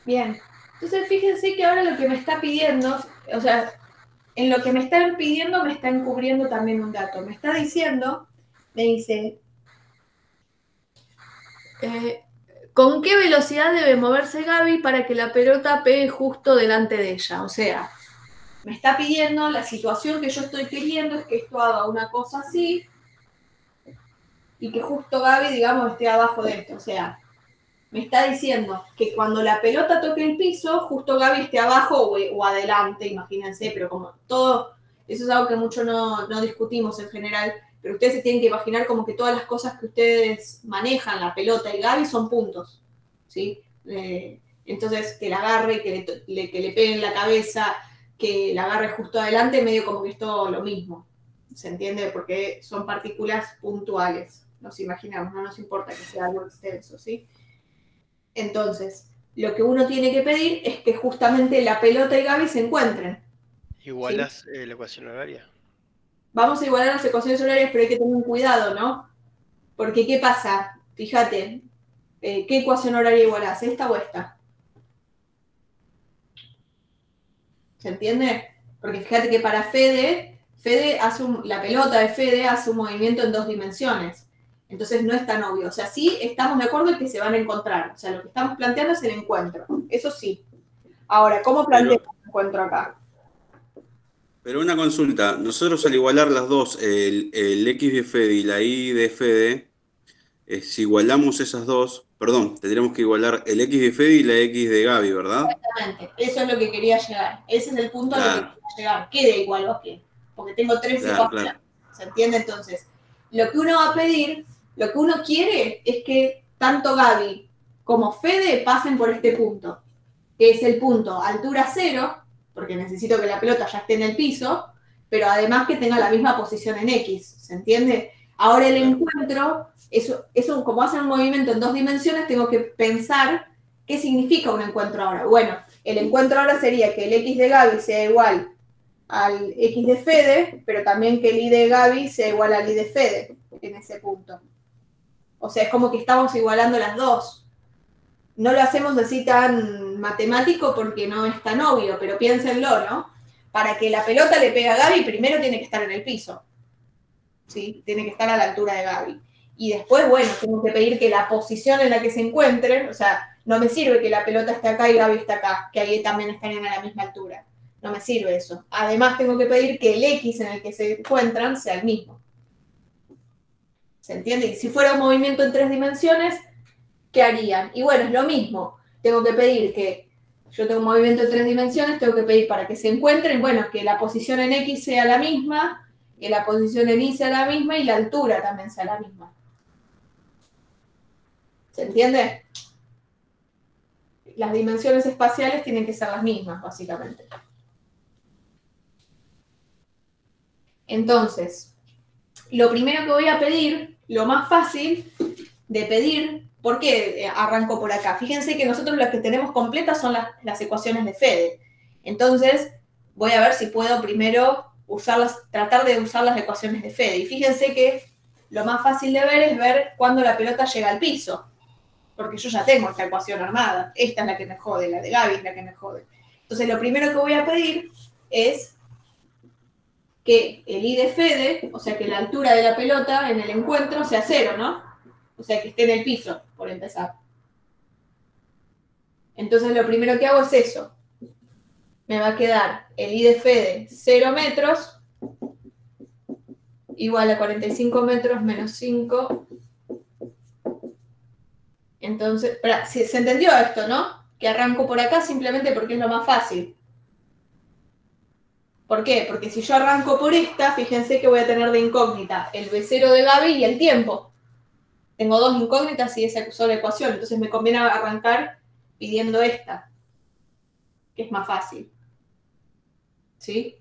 Bien. Entonces fíjense que ahora lo que me está pidiendo, o sea, en lo que me están pidiendo me está encubriendo también un dato. Me está diciendo, me dice, ¿con qué velocidad debe moverse Gaby para que la pelota pegue justo delante de ella? O sea, me está pidiendo la situación que yo estoy queriendo es que esto haga una cosa así y que justo Gaby, digamos, esté abajo de esto. O sea, me está diciendo que cuando la pelota toque el piso, justo Gaby esté abajo o adelante, imagínense, pero como todo, eso es algo que mucho no discutimos en general, pero ustedes se tienen que imaginar como que todas las cosas que ustedes manejan, la pelota y Gaby, son puntos, ¿sí? Entonces, que la agarre, que le pegue en la cabeza, que la agarre justo adelante, medio como que es todo lo mismo, ¿se entiende? Porque son partículas puntuales, nos imaginamos, no nos importa que sea algo extenso, ¿sí? Entonces, lo que uno tiene que pedir es que justamente la pelota y Gaby se encuentren. ¿Igualas la ecuación horaria? Vamos a igualar las ecuaciones horarias, pero hay que tener un cuidado, ¿no? Porque, ¿qué pasa? Fíjate, ¿qué ecuación horaria igualás? ¿Esta o esta? ¿Se entiende? Porque fíjate que para Fede hace la pelota de Fede hace un movimiento en 2 dimensiones. Entonces no es tan obvio. O sea, sí estamos de acuerdo en que se van a encontrar. O sea, lo que estamos planteando es el encuentro. Eso sí. Ahora, ¿cómo planteamos el encuentro acá? pero una consulta, nosotros al igualar las dos, el X de Fede y la Y de Fede, si igualamos esas dos, perdón, tendríamos que igualar el X de Fede y la X de Gaby, ¿verdad? Exactamente. Eso es lo que quería llegar. Ese es el punto a lo que Claro, quería llegar. Queda igual o qué. Porque tengo 3 claro, ecuaciones. claro. ¿Se entiende? Entonces, lo que uno va a pedir, lo que uno quiere es que tanto Gaby como Fede pasen por este punto, que es el punto altura 0, porque necesito que la pelota ya esté en el piso, pero además que tenga la misma posición en X, ¿se entiende? Ahora el encuentro, eso como hacen un movimiento en 2 dimensiones, tengo que pensar qué significa un encuentro ahora. Bueno, el encuentro ahora sería que el X de Gaby sea igual al X de Fede, pero también que el Y de Gaby sea igual al Y de Fede en ese punto. O sea, es como que estamos igualando las dos. No lo hacemos así tan matemático porque no es tan obvio, pero piénsenlo, ¿no? Para que la pelota le pegue a Gaby, primero tiene que estar en el piso. ¿Sí? Tiene que estar a la altura de Gaby. Y después, bueno, tengo que pedir que la posición en la que se encuentren, o sea, no me sirve que la pelota esté acá y Gaby está acá, que ahí también estarían a la misma altura. No me sirve eso. Además, tengo que pedir que el X en el que se encuentran sea el mismo. ¿Se entiende? Y si fuera un movimiento en 3 dimensiones, ¿qué harían? Y bueno, es lo mismo. Tengo que pedir que yo tengo un movimiento en 3 dimensiones, tengo que pedir para que se encuentren, bueno, que la posición en X sea la misma, que la posición en Y sea la misma y la altura también sea la misma. ¿Se entiende? Las dimensiones espaciales tienen que ser las mismas, básicamente. Entonces, lo primero que voy a pedir, lo más fácil de pedir, ¿por qué arranco por acá? Fíjense que nosotros las que tenemos completas son las ecuaciones de Fede. Entonces, voy a ver si puedo primero tratar de usar las ecuaciones de Fede. Y fíjense que lo más fácil de ver es ver cuándo la pelota llega al piso. Porque yo ya tengo esta ecuación armada. Esta es la que me jode, la de Gaby es la que me jode. Entonces, lo primero que voy a pedir es que el I de Fede, o sea, que la altura de la pelota en el encuentro sea 0, ¿no? O sea, que esté en el piso, por empezar. Entonces, lo primero que hago es eso. Me va a quedar el I de Fede 0 metros igual a 45 metros menos 5 Entonces, espera, se entendió esto, ¿no? Que arranco por acá simplemente porque es lo más fácil. ¿Por qué? Porque si yo arranco por esta, fíjense que voy a tener de incógnita el B0 de Gaby y el tiempo. Tengo dos incógnitas y esa sola ecuación, entonces me conviene arrancar pidiendo esta, que es más fácil. ¿Sí?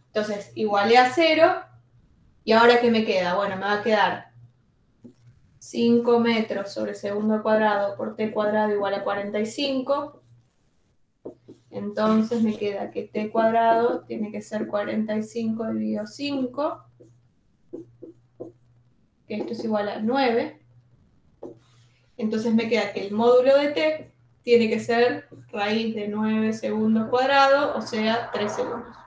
Entonces, igualé a 0, y ahora ¿qué me queda? Bueno, me va a quedar 5 metros sobre segundo al cuadrado por t cuadrado igual a 45. Entonces me queda que t cuadrado tiene que ser 45 dividido 5, que esto es igual a 9. Entonces me queda que el módulo de t tiene que ser raíz de 9 segundos cuadrados, o sea, 3 segundos.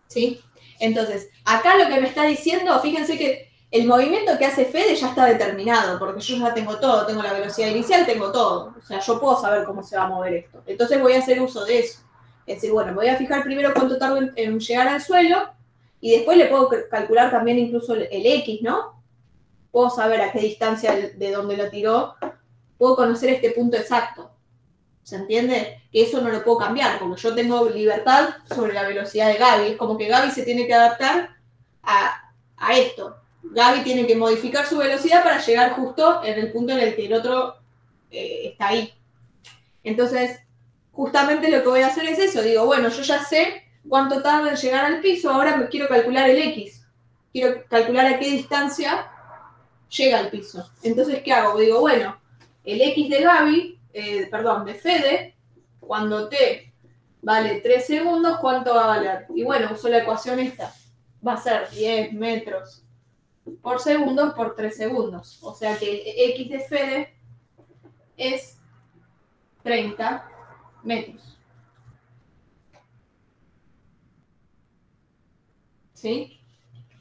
¿Sí? Entonces, acá lo que me está diciendo, fíjense que el movimiento que hace Fede ya está determinado, porque yo ya tengo todo, tengo la velocidad inicial, tengo todo. O sea, yo puedo saber cómo se va a mover esto. Entonces voy a hacer uso de eso. Es decir, bueno, voy a fijar primero cuánto tardo en llegar al suelo, y después le puedo calcular también incluso el X, ¿no? Puedo saber a qué distancia de donde lo tiró, puedo conocer este punto exacto. ¿Se entiende? Que eso no lo puedo cambiar, porque yo tengo libertad sobre la velocidad de Gaby. Es como que Gaby se tiene que adaptar a esto. Gaby tiene que modificar su velocidad para llegar justo en el punto en el que el otro está ahí. Entonces, justamente lo que voy a hacer es eso. Digo, bueno, yo ya sé cuánto tarda en llegar al piso, ahora me quiero calcular el X. Quiero calcular a qué distancia llega al piso. Entonces, ¿qué hago? Digo, bueno, el X de Gaby, de Fede, cuando t vale 3 segundos, ¿cuánto va a valer? Y bueno, uso la ecuación esta. Va a ser 10 metros por segundo por 3 segundos. O sea que el X de Fede es 30 metros. ¿Sí?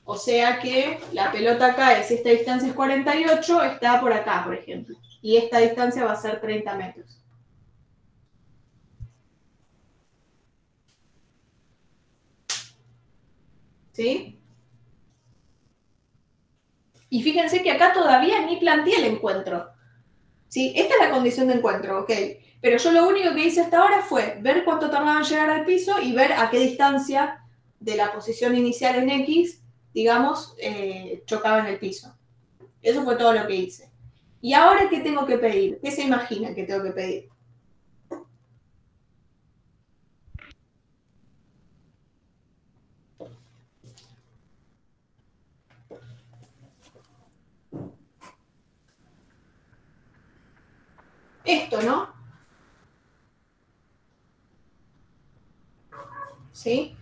O sea que la pelota cae, si esta distancia es 48, está por acá, por ejemplo. Y esta distancia va a ser 30 metros. ¿Sí? Y fíjense que acá todavía ni planteé el encuentro. ¿Sí? Esta es la condición de encuentro, ok. Pero yo lo único que hice hasta ahora fue ver cuánto tardaba en llegar al piso y ver a qué distancia de la posición inicial en X, digamos, chocaba en el piso. Eso fue todo lo que hice. ¿Y ahora qué tengo que pedir? ¿Qué se imagina que tengo que pedir? Esto, ¿no? ¿Sí?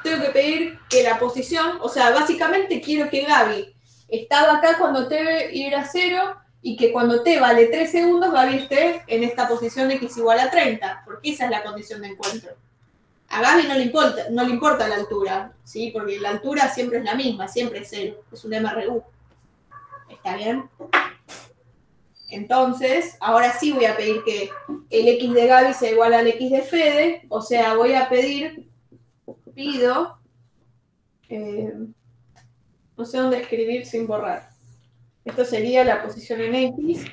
Tengo que pedir que la posición, o sea, básicamente quiero que Gaby estaba acá cuando t era 0 y que cuando t vale 3 segundos, Gaby esté en esta posición de x igual a 30, porque esa es la condición de encuentro. A Gaby no le importa la altura, ¿sí? Porque la altura siempre es la misma, siempre es 0, es un MRU. ¿Está bien? Entonces, ahora sí voy a pedir que el X de Gaby sea igual al X de Fede, o sea, pido, no sé dónde escribir sin borrar. Esto sería la posición en X.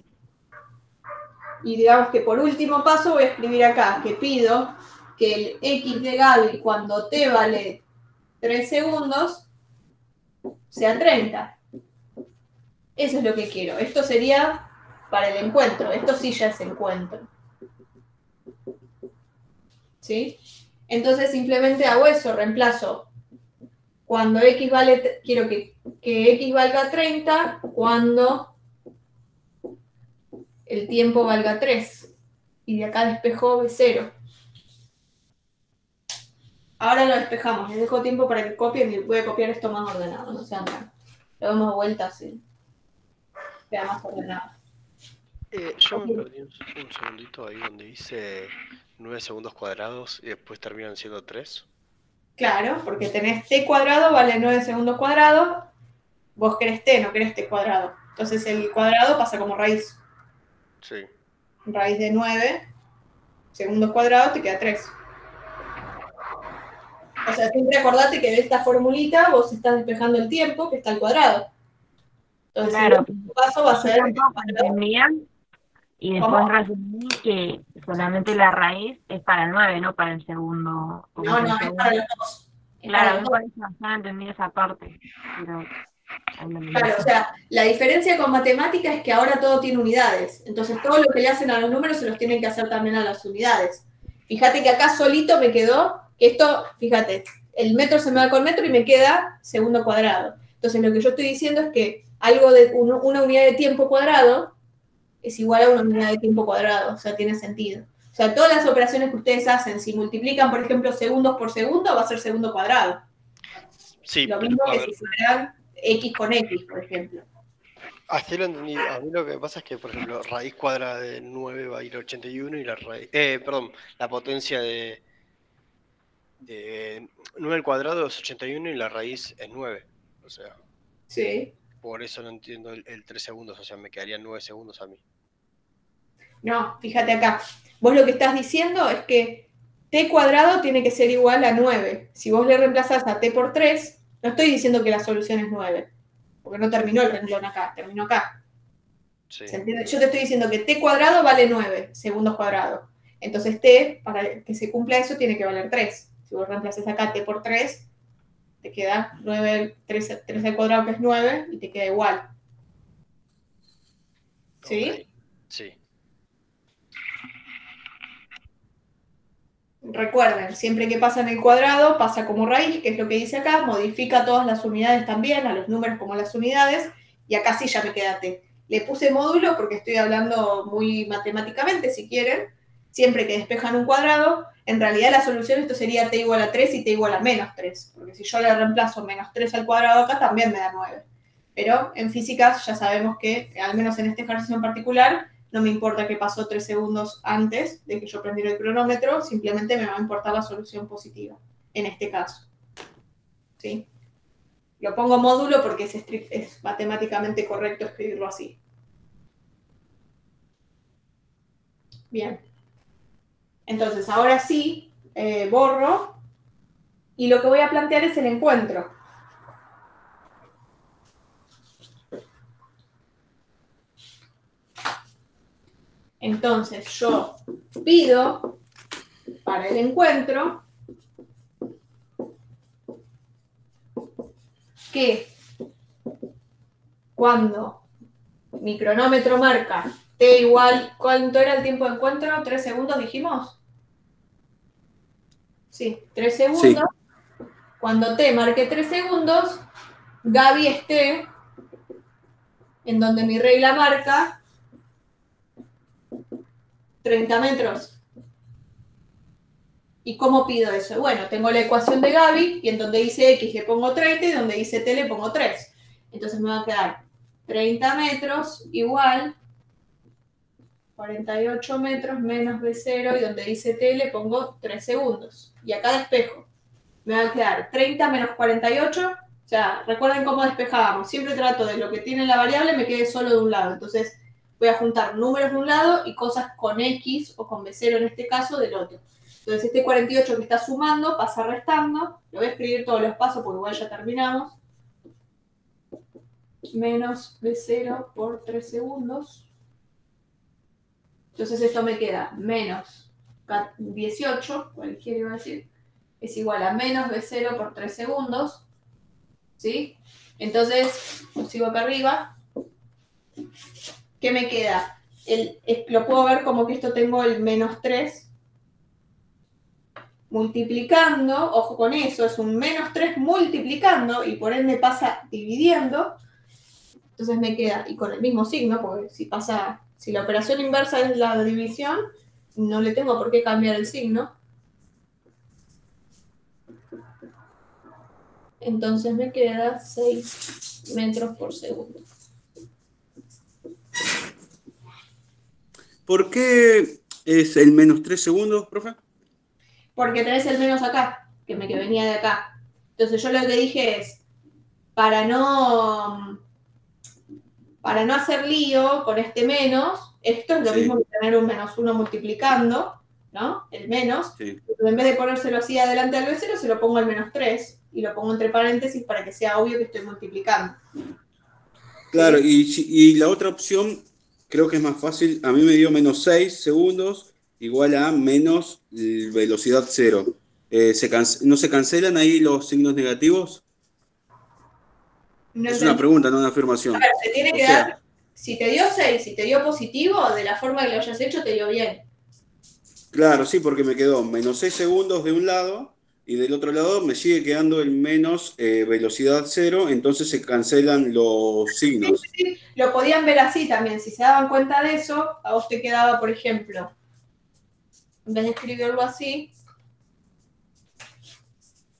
Y digamos que por último paso voy a escribir acá que pido que el X de Gaby cuando t vale 3 segundos sea 30. Eso es lo que quiero. Esto sería para el encuentro. Esto sí ya es encuentro. ¿Sí? Entonces simplemente hago eso, reemplazo. Cuando X vale, quiero que X valga 30 cuando el tiempo valga 3. Y de acá despejo B0. Ahora lo despejamos. Les dejo tiempo para que copien y voy a copiar esto más ordenado. No sean tan. Lo damos vuelta así. Queda más ordenado. Yo me perdí un segundito ahí donde dice 9 segundos cuadrados y después terminan siendo 3. Claro, porque tenés t cuadrado vale 9 segundos cuadrados. Vos querés t, no querés t cuadrado. Entonces el cuadrado pasa como raíz. Sí. Raíz de 9 segundos cuadrados te queda 3. O sea, siempre acordate que de esta formulita vos estás despejando el tiempo que está al cuadrado. Entonces, Claro, el paso va a yo ser... tampoco entendía y después ¿Cómo? resumí que solamente la raíz es para el 9, no para el segundo, como No, que no, el es para segundo. los dos. Es para Claro, a los mí me dos. parece bastante entendí esa parte, pero ahí lo Claro, o entendí. sea, la diferencia con matemática es que ahora todo tiene unidades. Entonces, todo lo que le hacen a los números se los tienen que hacer también a las unidades. Fíjate que acá solito me quedó, esto, fíjate, el metro se me va con metro y me queda segundo cuadrado. Entonces, lo que yo estoy diciendo es que algo de una unidad de tiempo cuadrado es igual a una unidad de tiempo cuadrado, o sea, tiene sentido. O sea, todas las operaciones que ustedes hacen, si multiplican, por ejemplo, segundos por segundo, va a ser segundo cuadrado. Sí, Lo pero mismo a que ver, si fueran X con X, por ejemplo. así lo entendí. A mí lo que pasa es que, por ejemplo, raíz cuadrada de 9 va a ir a 81 y la raíz, perdón, la potencia de 9 al cuadrado es 81 y la raíz es 9. O sea, Sí. por eso no entiendo el 3 segundos, o sea, me quedarían 9 segundos a mí. No, fíjate acá. Vos lo que estás diciendo es que t cuadrado tiene que ser igual a 9. Si vos le reemplazás a t por 3, no estoy diciendo que la solución es 9, porque no terminó el renglón acá, terminó acá. Sí. ¿Se entiende? Yo te estoy diciendo que t cuadrado vale 9 segundos cuadrados. Entonces t, para que se cumpla eso, tiene que valer 3. Si vos reemplazás acá t por 3, te queda 9, 3 al cuadrado que es 9 y te queda igual. ¿Sí? Ok, sí. Recuerden, siempre que pasa en el cuadrado, pasa como raíz, que es lo que dice acá, modifica todas las unidades también, a los números como las unidades, y acá sí ya me queda t. Le puse módulo porque estoy hablando muy matemáticamente, si quieren. Siempre que despejan un cuadrado, en realidad la solución esto sería t igual a 3 y t igual a menos 3, porque si yo le reemplazo menos 3 al cuadrado acá, también me da 9. Pero en física ya sabemos que, al menos en este ejercicio en particular, no me importa que pasó 3 segundos antes de que yo prendiera el cronómetro, simplemente me va a importar la solución positiva, en este caso. ¿Sí? Lo pongo módulo porque es matemáticamente correcto escribirlo así. Bien. Entonces, ahora sí, borro, y lo que voy a plantear es el encuentro. Entonces, yo pido para el encuentro que cuando mi cronómetro marca t igual, ¿cuánto era el tiempo de encuentro? ¿3 segundos dijimos? Sí, 3 segundos. Sí. Cuando t marque 3 segundos, Gaby esté en donde mi regla marca 30 metros. ¿Y cómo pido eso? Bueno, tengo la ecuación de Gaby y en donde dice X le pongo 30 y donde dice T le pongo 3. Entonces me va a quedar 30 metros igual 48 metros menos B0 y donde dice T le pongo 3 segundos. Y acá despejo. Me va a quedar 30 menos 48. O sea, recuerden cómo despejábamos. Siempre trato de lo que tiene la variable me quede solo de un lado. Entonces voy a juntar números de un lado y cosas con X o con B0 en este caso del otro. Entonces este 48 que está sumando pasa restando. Lo voy a escribir todos los pasos porque igual ya terminamos. Menos B0 por 3 segundos. Entonces esto me queda menos 18, cualquiera iba a decir, es igual a menos B0 por 3 segundos. ¿Sí? Entonces, sigo acá arriba. ¿Qué me queda? Lo puedo ver como que esto tengo el menos 3 multiplicando, ojo con eso, es un menos 3 multiplicando y por ende pasa dividiendo. Entonces me queda, y con el mismo signo, porque si la operación inversa es la división, no le tengo por qué cambiar el signo. Entonces me queda 6 metros por segundo. ¿Por qué es el menos 3 segundos, profe? Porque tenés el menos acá, que venía de acá. Entonces yo lo que dije es, para no hacer lío con este menos, esto es lo Sí. mismo que tener un menos 1 multiplicando, ¿no? El menos. Sí. En vez de ponérselo así adelante al B0, se lo pongo al menos 3 y lo pongo entre paréntesis para que sea obvio que estoy multiplicando. Claro, y la otra opción, creo que es más fácil, a mí me dio menos 6 segundos igual a menos velocidad 0. ¿No se cancelan ahí los signos negativos? No Es una entendí. pregunta, no una afirmación. Claro, te tiene O que sea, dar, si te dio 6, si te dio positivo, de la forma que lo hayas hecho, te dio bien. claro, sí, porque me quedó menos 6 segundos de un lado y del otro lado me sigue quedando el menos velocidad 0, entonces se cancelan los Sí, signos. sí, sí, lo podían ver así también. Si se daban cuenta de eso, a vos te quedaba, por ejemplo, en vez de escribirlo así,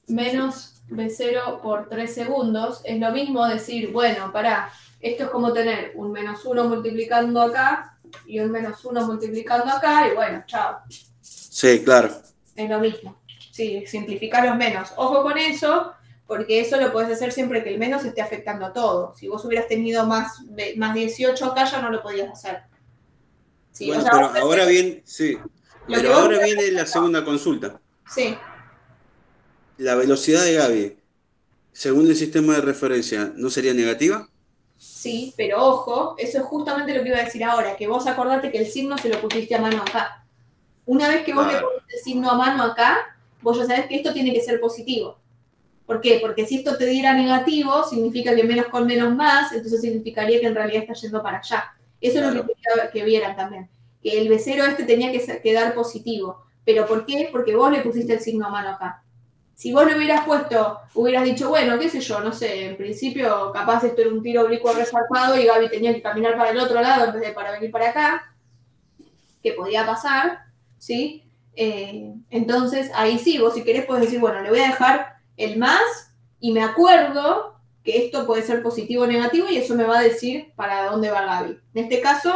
menos B0 por 3 segundos, es lo mismo decir, bueno, pará, esto es como tener un menos 1 multiplicando acá y un menos 1 multiplicando acá, y bueno, chao, Sí, claro. es lo mismo. Sí, simplificar los menos. Ojo con eso, porque eso lo podés hacer siempre que el menos esté afectando a todo. Si vos hubieras tenido más 18 acá, ya no lo podías hacer. Sí, o Bueno, sea, pero ahora bien, sí. lo que Pero vos ahora viene la segunda consulta. sí, La velocidad de Gaby, según el sistema de referencia, ¿no sería negativa? sí, pero ojo, eso es justamente lo que iba a decir ahora, que vos acordate que el signo se lo pusiste a mano acá. Una vez que vos le Claro. pones el signo a mano acá, vos ya sabés que esto tiene que ser positivo. ¿Por qué? Porque si esto te diera negativo, significa que menos con menos más, entonces significaría que en realidad está yendo para allá. Eso es lo Claro. que quería que vieran también. Que el B0 este tenía que quedar positivo. ¿Pero por qué? Porque vos le pusiste el signo a mano acá. Si vos le hubieras puesto, hubieras dicho, bueno, qué sé yo, no sé, en principio capaz esto era un tiro oblicuo resarpado y Gaby tenía que caminar para el otro lado en vez de para venir para acá, que podía pasar, ¿sí? Entonces, ahí sí, vos si querés podés decir, bueno, le voy a dejar el más y me acuerdo que esto puede ser positivo o negativo y eso me va a decir para dónde va Gaby. En este caso,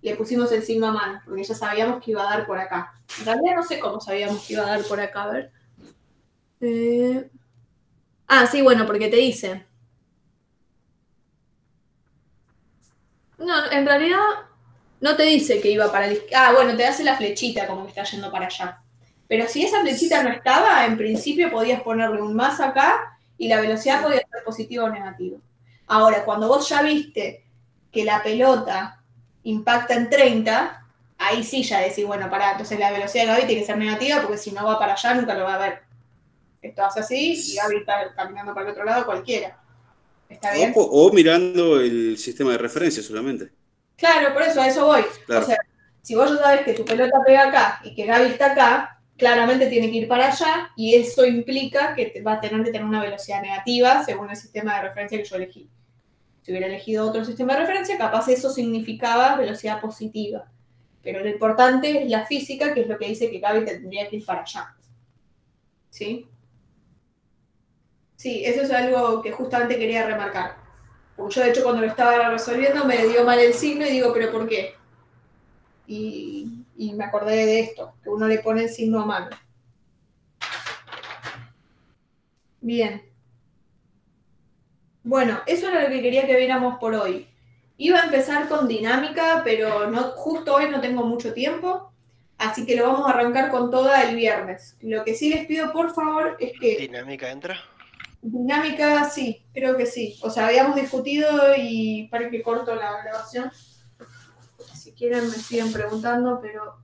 le pusimos el signo a mano, porque ya sabíamos que iba a dar por acá. En realidad no sé cómo sabíamos que iba a dar por acá, a ver. Sí, bueno, porque te dice. No, en realidad no te dice que iba para el... bueno, te hace la flechita como que está yendo para allá. Pero si esa flechita no estaba, en principio podías ponerle un más acá y la velocidad podía ser positiva o negativa. Ahora, cuando vos ya viste que la pelota impacta en 30, ahí sí ya decís, bueno, pará, entonces la velocidad de Gaby tiene que ser negativa porque si no va para allá nunca lo va a ver. Esto hace así y Gaby está caminando para el otro lado cualquiera. ¿Está bien? O mirando el sistema de referencia solamente. Claro, por eso, a eso voy. Claro. O sea, si vos ya sabes que tu pelota pega acá y que Gaby está acá, claramente tiene que ir para allá y eso implica que va a tener que tener una velocidad negativa según el sistema de referencia que yo elegí. Si hubiera elegido otro sistema de referencia, capaz eso significaba velocidad positiva. Pero lo importante es la física, que es lo que dice que Gaby tendría que ir para allá. ¿Sí? Sí, eso es algo que justamente quería remarcar. Porque yo, de hecho, cuando lo estaba resolviendo me dio mal el signo y digo, ¿pero por qué? Y me acordé de esto, que uno le pone el signo a mano. Bien. Bueno, eso era lo que quería que viéramos por hoy. Iba a empezar con dinámica, pero no, justo hoy no tengo mucho tiempo, así que lo vamos a arrancar con toda el viernes. Lo que sí les pido, por favor, es que... ¿Dinámica entra? Dinámica, sí, creo que sí. O sea, habíamos discutido y para que corto la grabación. Si quieren me siguen preguntando, pero